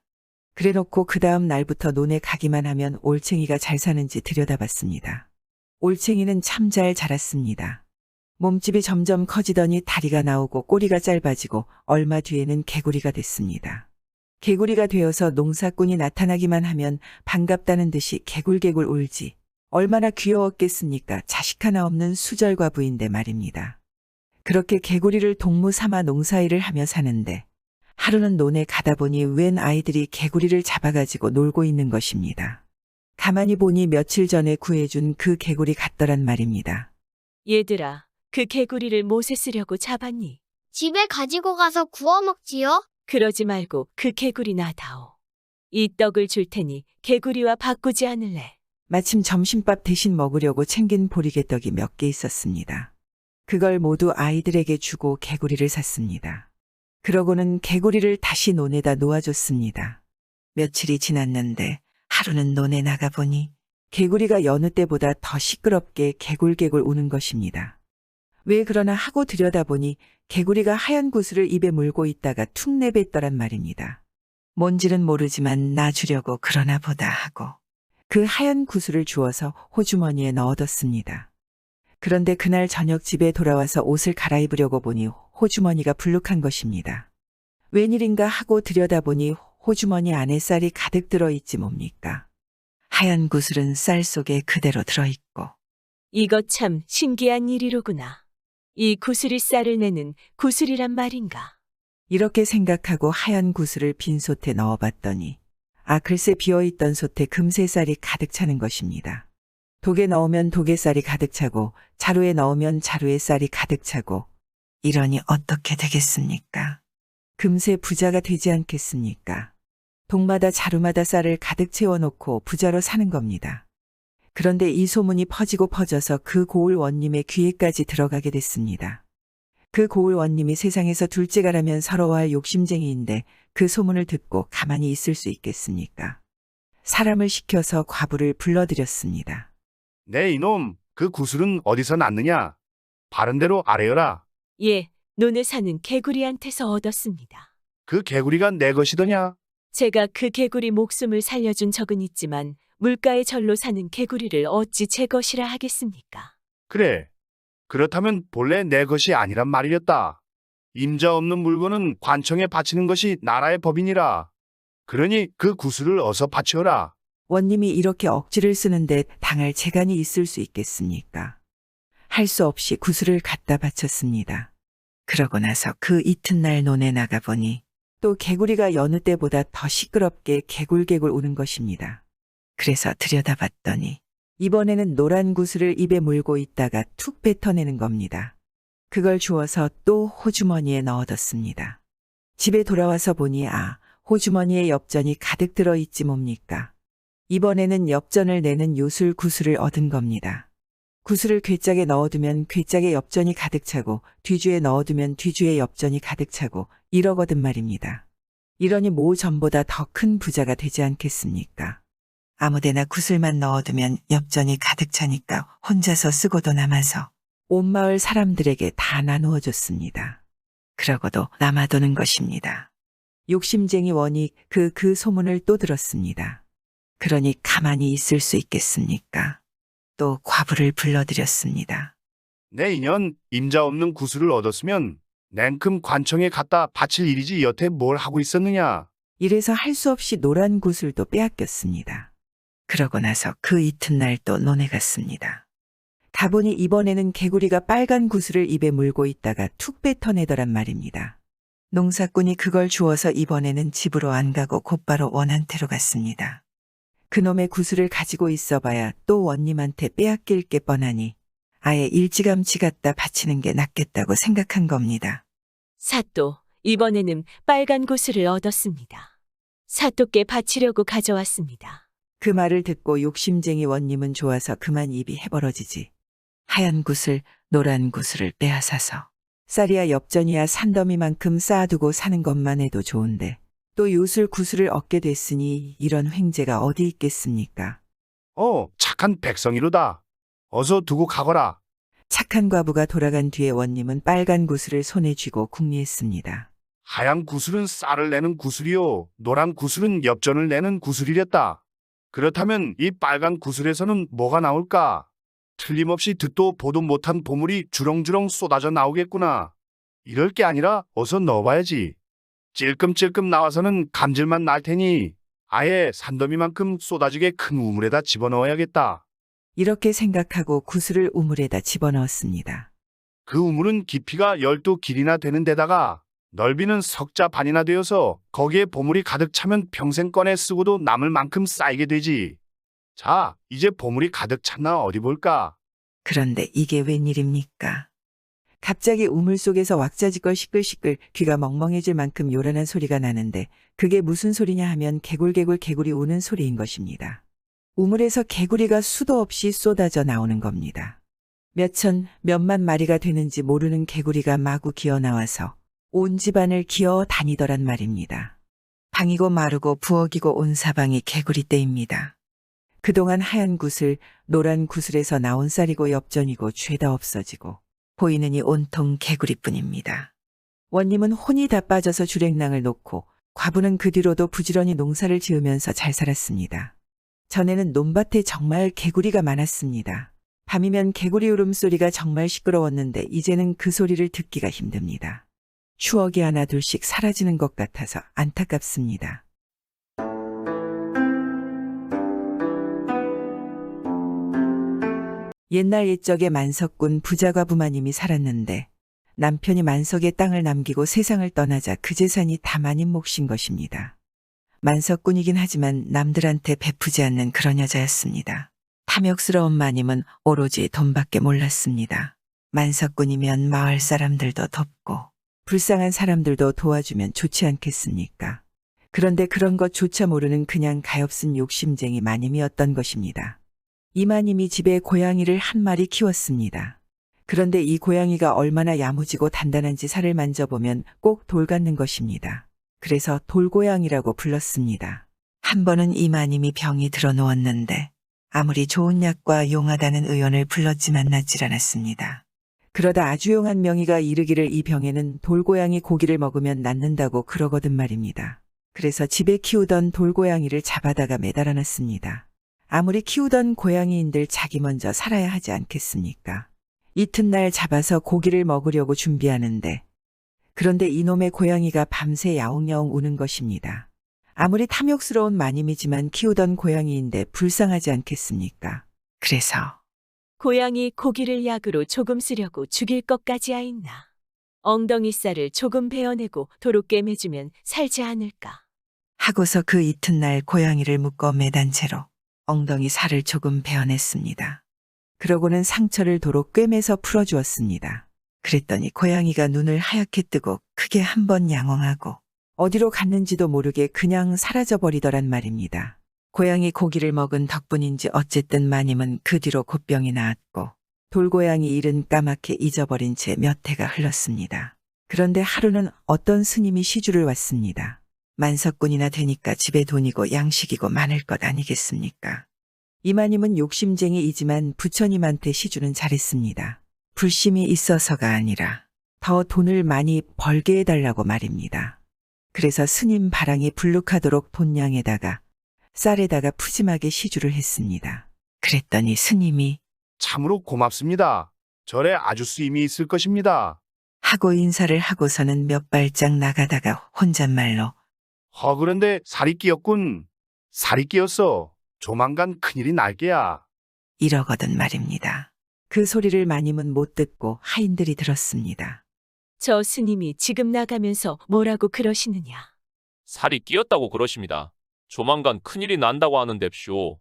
그래놓고 그 다음 날부터 논에 가기만 하면 올챙이가 잘 사는지 들여다봤습니다. 올챙이는 참 잘 자랐습니다. 몸집이 점점 커지더니 다리가 나오고 꼬리가 짧아지고 얼마 뒤에는 개구리가 됐습니다. 개구리가 되어서 농사꾼이 나타나기만 하면 반갑다는 듯이 개굴개굴 울지. 얼마나 귀여웠겠습니까? 자식 하나 없는 수절과부인데 말입니다. 그렇게 개구리를 동무 삼아 농사일을 하며 사는데 하루는 논에 가다 보니 웬 아이들이 개구리를 잡아가지고 놀고 있는 것입니다. 가만히 보니 며칠 전에 구해준 그 개구리 같더란 말입니다.
얘들아, 그 개구리를 못에 쓰려고 잡았니?
집에 가지고 가서 구워 먹지요?
그러지 말고 그 개구리 놔다오. 이 떡을 줄 테니 개구리와 바꾸지 않을래?
마침 점심밥 대신 먹으려고 챙긴 보리개떡이 몇 개 있었습니다. 그걸 모두 아이들에게 주고 개구리를 샀습니다. 그러고는 개구리를 다시 논에다 놓아줬습니다. 며칠이 지났는데 하루는 논에 나가보니 개구리가 여느 때보다 더 시끄럽게 개굴개굴 우는 것입니다. 왜 그러나 하고 들여다보니 개구리가 하얀 구슬을 입에 물고 있다가 툭 내뱉더란 말입니다. 뭔지는 모르지만 나 주려고 그러나 보다 하고 그 하얀 구슬을 주워서 호주머니에 넣어뒀습니다. 그런데 그날 저녁 집에 돌아와서 옷을 갈아입으려고 보니 호주머니가 불룩한 것입니다. 웬일인가 하고 들여다보니 호주머니 안에 쌀이 가득 들어있지 뭡니까. 하얀 구슬은 쌀 속에 그대로 들어있고.
이거 참 신기한 일이로구나. 이 구슬이 쌀을 내는 구슬이란 말인가.
이렇게 생각하고 하얀 구슬을 빈 솥에 넣어봤더니 글쎄 비어있던 솥에 금세 쌀이 가득 차는 것입니다. 독에 넣으면 독에 쌀이 가득 차고 자루에 넣으면 자루에 쌀이 가득 차고 이러니 어떻게 되겠습니까? 금세 부자가 되지 않겠습니까? 독마다 자루마다 쌀을 가득 채워놓고 부자로 사는 겁니다. 그런데 이 소문이 퍼지고 퍼져서 그 고을 원님의 귀에까지 들어가게 됐습니다. 그 고을 원님이 세상에서 둘째가라면 서러워할 욕심쟁이인데 그 소문을 듣고 가만히 있을 수 있겠습니까? 사람을 시켜서 과부를 불러들였습니다.
네 이놈, 그 구슬은 어디서 났느냐? 바른 대로 아뢰어라.
예, 논에 사는 개구리한테서 얻었습니다.
그 개구리가 내 것이더냐?
제가 그 개구리 목숨을 살려준 적은 있지만 물가에 절로 사는 개구리를 어찌 제 것이라 하겠습니까?
그래. 그렇다면 본래 내 것이 아니란 말이었다. 임자 없는 물건은 관청에 바치는 것이 나라의 법이니라. 그러니 그 구슬을 어서 바치어라.
원님이 이렇게 억지를 쓰는데 당할 재간이 있을 수 있겠습니까? 할 수 없이 구슬을 갖다 바쳤습니다. 그러고 나서 그 이튿날 논에 나가보니 또 개구리가 여느 때보다 더 시끄럽게 개굴개굴 우는 것입니다. 그래서 들여다봤더니 이번에는 노란 구슬을 입에 물고 있다가 툭 뱉어내는 겁니다. 그걸 주워서 또 호주머니에 넣어뒀습니다. 집에 돌아와서 보니 호주머니에 엽전이 가득 들어있지 뭡니까? 이번에는 엽전을 내는 요술 구슬을 얻은 겁니다. 구슬을 괴짝에 넣어두면 괴짝에 엽전이 가득 차고 뒤주에 넣어두면 뒤주에 엽전이 가득 차고 이러거든 말입니다. 이러니 모 전보다 더 큰 부자가 되지 않겠습니까? 아무데나 구슬만 넣어두면 엽전이 가득 차니까 혼자서 쓰고도 남아서 온 마을 사람들에게 다 나누어 줬습니다. 그러고도 남아도는 것입니다. 욕심쟁이 원이 그 소문을 또 들었습니다. 그러니 가만히 있을 수 있겠습니까? 또 과부를 불러들였습니다.
내 인연 임자 없는 구슬을 얻었으면 냉큼 관청에 갖다 바칠 일이지 여태 뭘 하고 있었느냐.
이래서 할 수 없이 노란 구슬도 빼앗겼습니다. 그러고 나서 그 이튿날 또 논에 갔습니다. 가보니 이번에는 개구리가 빨간 구슬을 입에 물고 있다가 툭 뱉어내더란 말입니다. 농사꾼이 그걸 주워서 이번에는 집으로 안 가고 곧바로 원한테로 갔습니다. 그놈의 구슬을 가지고 있어봐야 또 원님한테 빼앗길 게 뻔하니 아예 일찌감치 갖다 바치는 게 낫겠다고 생각한 겁니다.
사또, 이번에는 빨간 구슬을 얻었습니다. 사또께 바치려고 가져왔습니다.
그 말을 듣고 욕심쟁이 원님은 좋아서 그만 입이 해벌어지지. 하얀 구슬, 노란 구슬을 빼앗아서 쌀이야 엽전이야 산더미만큼 쌓아두고 사는 것만 해도 좋은데 또 요술 구슬을 얻게 됐으니 이런 횡재가 어디 있겠습니까?
착한 백성이로다. 어서 두고 가거라.
착한 과부가 돌아간 뒤에 원님은 빨간 구슬을 손에 쥐고 궁리했습니다.
하얀 구슬은 쌀을 내는 구슬이요. 노란 구슬은 엽전을 내는 구슬이랬다. 그렇다면 이 빨간 구슬에서는 뭐가 나올까? 틀림없이 듣도 보도 못한 보물이 주렁주렁 쏟아져 나오겠구나. 이럴 게 아니라 어서 넣어봐야지. 찔끔찔끔 나와서는 감질만 날 테니 아예 산더미만큼 쏟아지게 큰 우물에다 집어넣어야겠다.
이렇게 생각하고 구슬을 우물에다 집어넣었습니다.
그 우물은 깊이가 12길이나 되는 데다가 넓이는 석자 반이나 되어서 거기에 보물이 가득 차면 평생 꺼내 쓰고도 남을 만큼 쌓이게 되지. 자, 이제 보물이 가득 찼나 어디 볼까?
그런데 이게 웬일입니까? 갑자기 우물 속에서 왁자지껄 시끌시끌 귀가 멍멍해질 만큼 요란한 소리가 나는데 그게 무슨 소리냐 하면 개굴개굴 개구리 우는 소리인 것입니다. 우물에서 개구리가 수도 없이 쏟아져 나오는 겁니다. 몇천, 몇만 마리가 되는지 모르는 개구리가 마구 기어나와서 온 집안을 기어 다니더란 말입니다. 방이고 마르고 부엌이고 온 사방이 개구리 떼입니다. 그동안 하얀 구슬, 노란 구슬에서 나온 쌀이고 엽전이고 죄다 없어지고 보이는 이 온통 개구리뿐입니다. 원님은 혼이 다 빠져서 주랭랑을 놓고 과부는 그 뒤로도 부지런히 농사를 지으면서 잘 살았습니다. 전에는 논밭에 정말 개구리가 많았습니다. 밤이면 개구리 울음소리가 정말 시끄러웠는데 이제는 그 소리를 듣기가 힘듭니다. 추억이 하나 둘씩 사라지는 것 같아서 안타깝습니다. 옛날 옛적에 만석군 부자과부마님이 살았는데 남편이 만석에 땅을 남기고 세상을 떠나자 그 재산이 다 마님 몫인 것입니다. 만석군이긴 하지만 남들한테 베푸지 않는 그런 여자였습니다. 탐욕스러운 마님은 오로지 돈밖에 몰랐습니다. 만석군이면 마을 사람들도 돕고 불쌍한 사람들도 도와주면 좋지 않겠습니까? 그런데 그런 것조차 모르는 그냥 가엾은 욕심쟁이 마님이었던 것입니다. 이 마님이 집에 고양이를 한 마리 키웠습니다. 그런데 이 고양이가 얼마나 야무지고 단단한지 살을 만져보면 꼭 돌 같는 것입니다. 그래서 돌고양이라고 불렀습니다. 한 번은 이 마님이 병이 들어 누웠는데 아무리 좋은 약과 용하다는 의원을 불렀지만 낫질 않았습니다. 그러다 아주 용한 명의가 이르기를 이 병에는 돌고양이 고기를 먹으면 낫는다고 그러거든 말입니다. 그래서 집에 키우던 돌고양이를 잡아다가 매달아 놨습니다. 아무리 키우던 고양이인들 자기 먼저 살아야 하지 않겠습니까? 이튿날 잡아서 고기를 먹으려고 준비하는데 그런데 이놈의 고양이가 밤새 야옹야옹 우는 것입니다. 아무리 탐욕스러운 마님이지만 키우던 고양이인데 불쌍하지 않겠습니까? 그래서
고양이 고기를 약으로 조금 쓰려고 죽일 것까지 하였나. 엉덩이 살을 조금 베어내고 도로 꿰매주면 살지 않을까.
하고서 그 이튿날 고양이를 묶어 매단 채로 엉덩이 살을 조금 베어냈습니다. 그러고는 상처를 도로 꿰매서 풀어주었습니다. 그랬더니 고양이가 눈을 하얗게 뜨고 크게 한 번 양엉하고 어디로 갔는지도 모르게 그냥 사라져버리더란 말입니다. 고양이 고기를 먹은 덕분인지 어쨌든 마님은 그 뒤로 곧병이 나았고 돌고양이 일은 까맣게 잊어버린 채 몇 해가 흘렀습니다. 그런데 하루는 어떤 스님이 시주를 왔습니다. 만석군이나 되니까 집에 돈이고 양식이고 많을 것 아니겠습니까? 이마님은 욕심쟁이이지만 부처님한테 시주는 잘했습니다. 불심이 있어서가 아니라 더 돈을 많이 벌게 해달라고 말입니다. 그래서 스님 바랑이 불룩하도록 돈량에다가 쌀에다가 푸짐하게 시주를 했습니다. 그랬더니 스님이
참으로 고맙습니다. 절에 아주 쓰임이 있을 것입니다.
하고 인사를 하고서는 몇 발짝 나가다가 혼잣말로
그런데 살이 끼었군. 살이 끼었어. 조만간 큰일이 날 게야.
이러거든 말입니다. 그 소리를 마님은 못 듣고 하인들이 들었습니다.
저 스님이 지금 나가면서 뭐라고 그러시느냐.
살이 끼었다고 그러십니다. 조만간 큰일이 난다고 하는뎁쇼.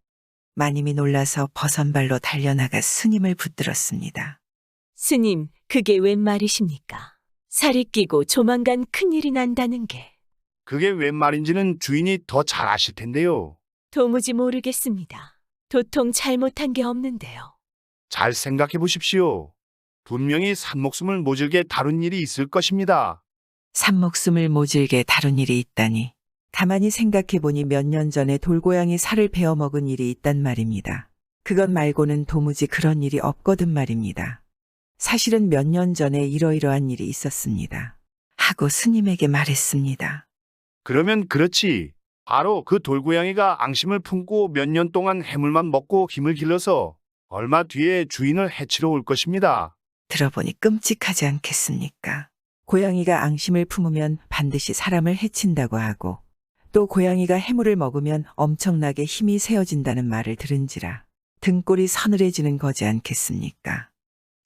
마님이 놀라서 버선발로 달려나가 스님을 붙들었습니다.
스님, 그게 웬 말이십니까? 살이 끼고 조만간 큰일이 난다는 게.
그게 웬 말인지는 주인이 더 잘 아실 텐데요.
도무지 모르겠습니다. 도통 잘못한 게 없는데요.
잘 생각해 보십시오. 분명히 산목숨을 모질게 다룬 일이 있을 것입니다.
산목숨을 모질게 다룬 일이 있다니. 가만히 생각해보니 몇 년 전에 돌고양이 살을 베어 먹은 일이 있단 말입니다. 그것 말고는 도무지 그런 일이 없거든 말입니다. 사실은 몇 년 전에 이러이러한 일이 있었습니다. 하고 스님에게 말했습니다.
그러면 그렇지. 바로 그 돌고양이가 앙심을 품고 몇 년 동안 해물만 먹고 힘을 길러서 얼마 뒤에 주인을 해치러 올 것입니다.
들어보니 끔찍하지 않겠습니까? 고양이가 앙심을 품으면 반드시 사람을 해친다고 하고 또 고양이가 해물을 먹으면 엄청나게 힘이 세어진다는 말을 들은지라 등골이 서늘해지는 거지 않겠습니까?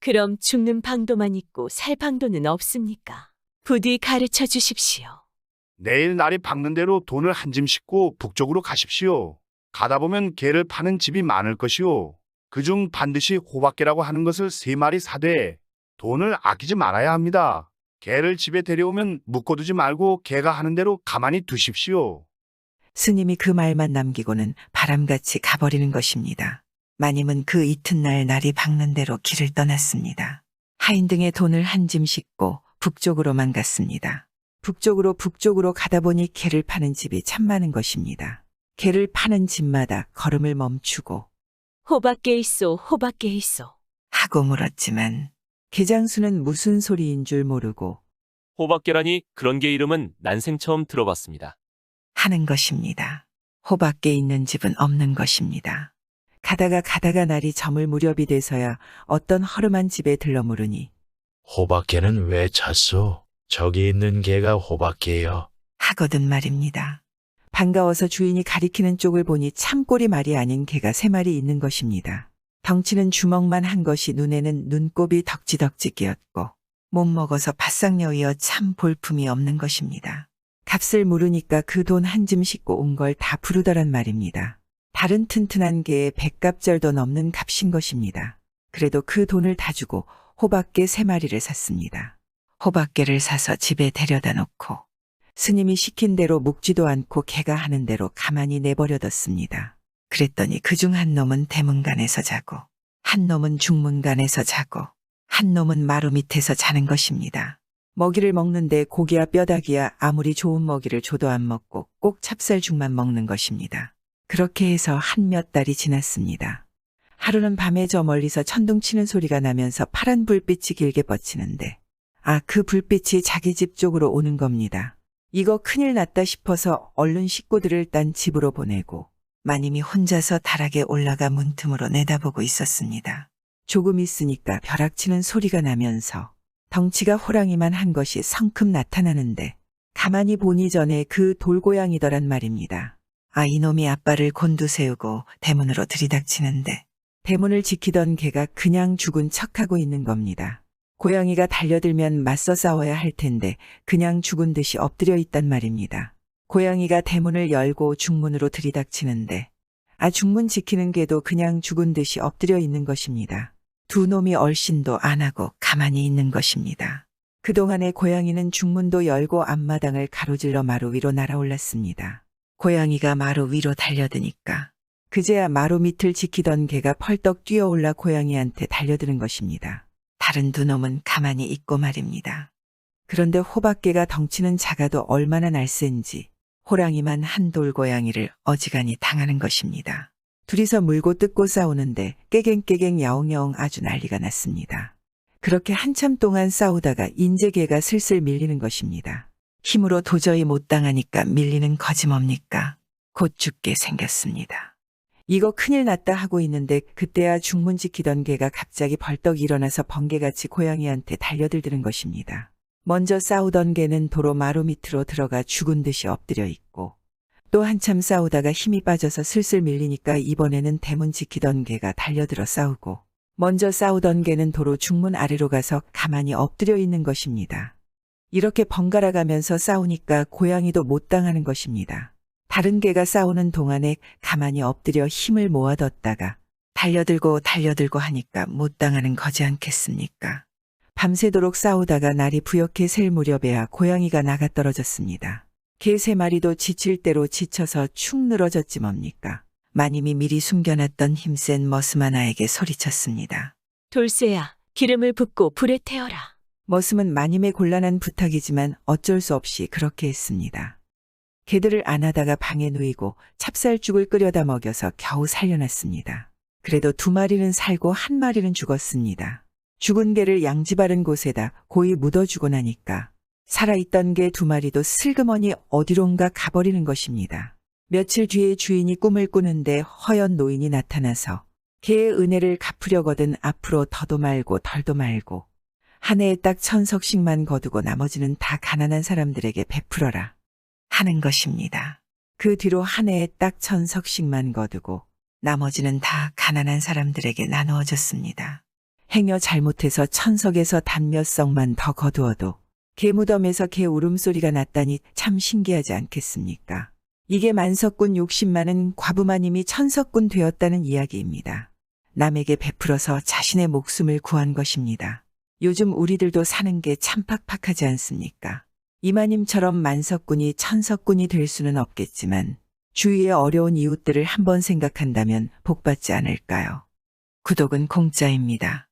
그럼 죽는 방도만 있고 살 방도는 없습니까? 부디 가르쳐 주십시오.
내일 날이 밝는 대로 돈을 한 짐 싣고 북쪽으로 가십시오. 가다 보면 개를 파는 집이 많을 것이오. 그중 반드시 호박개라고 하는 것을 3마리 사되 돈을 아끼지 말아야 합니다. 개를 집에 데려오면 묶어두지 말고 개가 하는 대로 가만히 두십시오.
스님이 그 말만 남기고는 바람같이 가버리는 것입니다. 마님은 그 이튿날 날이 밝는 대로 길을 떠났습니다. 하인 등의 돈을 한 짐 싣고 북쪽으로만 갔습니다. 북쪽으로 가다 보니 개를 파는 집이 참 많은 것입니다. 개를 파는 집마다 걸음을 멈추고
호박개 있소, 호박개 있소.
하고 물었지만 개장수는 무슨 소리인 줄 모르고
호박계라니 그런 게 이름은 난생 처음 들어봤습니다.
하는 것입니다. 호밖에 있는 집은 없는 것입니다. 가다가 날이 저물 무렵이 돼서야 어떤 허름한 집에 들러 물으니
호박개는 왜 찾소? 저기 있는 개가 호박개요.
하거든 말입니다. 반가워서 주인이 가리키는 쪽을 보니 참 꼴이 말이 아닌 개가 3마리 있는 것입니다. 덩치는 주먹만 한 것이 눈에는 눈곱이 덕지덕지 끼었고 못 먹어서 바싹 여이어 참 볼품이 없는 것입니다. 값을 물으니까 그 돈 한 짐 싣고 온 걸 다 부르더란 말입니다. 다른 튼튼한 개에 100갑절도 넘는 값인 것입니다. 그래도 그 돈을 다 주고 호박개 3마리를 샀습니다. 호박개를 사서 집에 데려다 놓고 스님이 시킨 대로 묵지도 않고 개가 하는 대로 가만히 내버려뒀습니다. 그랬더니 그중 한 놈은 대문간에서 자고 한 놈은 중문간에서 자고 한 놈은 마루 밑에서 자는 것입니다. 먹이를 먹는데 고기야 뼈다귀야 아무리 좋은 먹이를 줘도 안 먹고 꼭 찹쌀죽만 먹는 것입니다. 그렇게 해서 한 몇 달이 지났습니다. 하루는 밤에 저 멀리서 천둥치는 소리가 나면서 파란 불빛이 길게 뻗치는데 그 불빛이 자기 집 쪽으로 오는 겁니다. 이거 큰일 났다 싶어서 얼른 식구들을 딴 집으로 보내고 마님이 혼자서 다락에 올라가 문틈으로 내다보고 있었습니다. 조금 있으니까 벼락치는 소리가 나면서 덩치가 호랑이만 한 것이 성큼 나타나는데 가만히 보니 전에 그 돌고양이더란 말입니다. 아, 이놈이 아빠를 곤두세우고 대문으로 들이닥치는데 대문을 지키던 개가 그냥 죽은 척하고 있는 겁니다. 고양이가 달려들면 맞서 싸워야 할 텐데 그냥 죽은 듯이 엎드려 있단 말입니다. 고양이가 대문을 열고 중문으로 들이닥치는데 중문 지키는 개도 그냥 죽은 듯이 엎드려 있는 것입니다. 두 놈이 얼씬도 안 하고 가만히 있는 것입니다. 그동안에 고양이는 중문도 열고 앞마당을 가로질러 마루 위로 날아올랐습니다. 고양이가 마루 위로 달려드니까 그제야 마루 밑을 지키던 개가 펄떡 뛰어올라 고양이한테 달려드는 것입니다. 다른 두 놈은 가만히 있고 말입니다. 그런데 호박개가 덩치는 작아도 얼마나 날쌘지 호랑이만 한 돌고양이를 어지간히 당하는 것입니다. 둘이서 물고 뜯고 싸우는데 깨갱깨갱 야옹야옹 아주 난리가 났습니다. 그렇게 한참 동안 싸우다가 인제 개가 슬슬 밀리는 것입니다. 힘으로 도저히 못 당하니까 밀리는 거지 뭡니까? 곧 죽게 생겼습니다. 이거 큰일 났다 하고 있는데 그때야 중문 지키던 개가 갑자기 벌떡 일어나서 번개같이 고양이한테 달려들드는 것입니다. 먼저 싸우던 개는 도로 마루 밑으로 들어가 죽은 듯이 엎드려 있고 또 한참 싸우다가 힘이 빠져서 슬슬 밀리니까 이번에는 대문 지키던 개가 달려들어 싸우고 먼저 싸우던 개는 도로 중문 아래로 가서 가만히 엎드려 있는 것입니다. 이렇게 번갈아 가면서 싸우니까 고양이도 못 당하는 것입니다. 다른 개가 싸우는 동안에 가만히 엎드려 힘을 모아뒀다가 달려들고 하니까 못 당하는 거지 않겠습니까? 밤새도록 싸우다가 날이 부옇게 셀 무렵에야 고양이가 나가 떨어졌습니다. 개 3마리도 지칠 대로 지쳐서 축 늘어졌지 뭡니까? 마님이 미리 숨겨놨던 힘센 머슴 하나에게 소리쳤습니다.
돌쇠야, 기름을 붓고 불에 태워라.
머슴은 마님의 곤란한 부탁이지만 어쩔 수 없이 그렇게 했습니다. 개들을 안 하다가 방에 누이고 찹쌀죽을 끓여다 먹여서 겨우 살려놨습니다. 그래도 2마리는 살고 1마리는 죽었습니다. 죽은 개를 양지 바른 곳에다 고이 묻어주고 나니까 살아있던 개 2마리도 슬그머니 어디론가 가버리는 것입니다. 며칠 뒤에 주인이 꿈을 꾸는데 허연 노인이 나타나서 개의 은혜를 갚으려거든 앞으로 더도 말고 덜도 말고 한 해에 딱 1000석씩만 거두고 나머지는 다 가난한 사람들에게 베풀어라 하는 것입니다. 그 뒤로 한 해에 딱 1000석씩만 거두고 나머지는 다 가난한 사람들에게 나누어졌습니다. 행여 잘못해서 1000석에서 단 몇 석만 더 거두어도 개 무덤에서 개 울음소리가 났다니 참 신기하지 않겠습니까? 이게 만석군 60만은 과부마님이 1000석군 되었다는 이야기입니다. 남에게 베풀어서 자신의 목숨을 구한 것입니다. 요즘 우리들도 사는 게 참 팍팍하지 않습니까? 이마님처럼 만석군이 1000석군이 될 수는 없겠지만 주위의 어려운 이웃들을 한번 생각한다면 복받지 않을까요? 구독은 공짜입니다.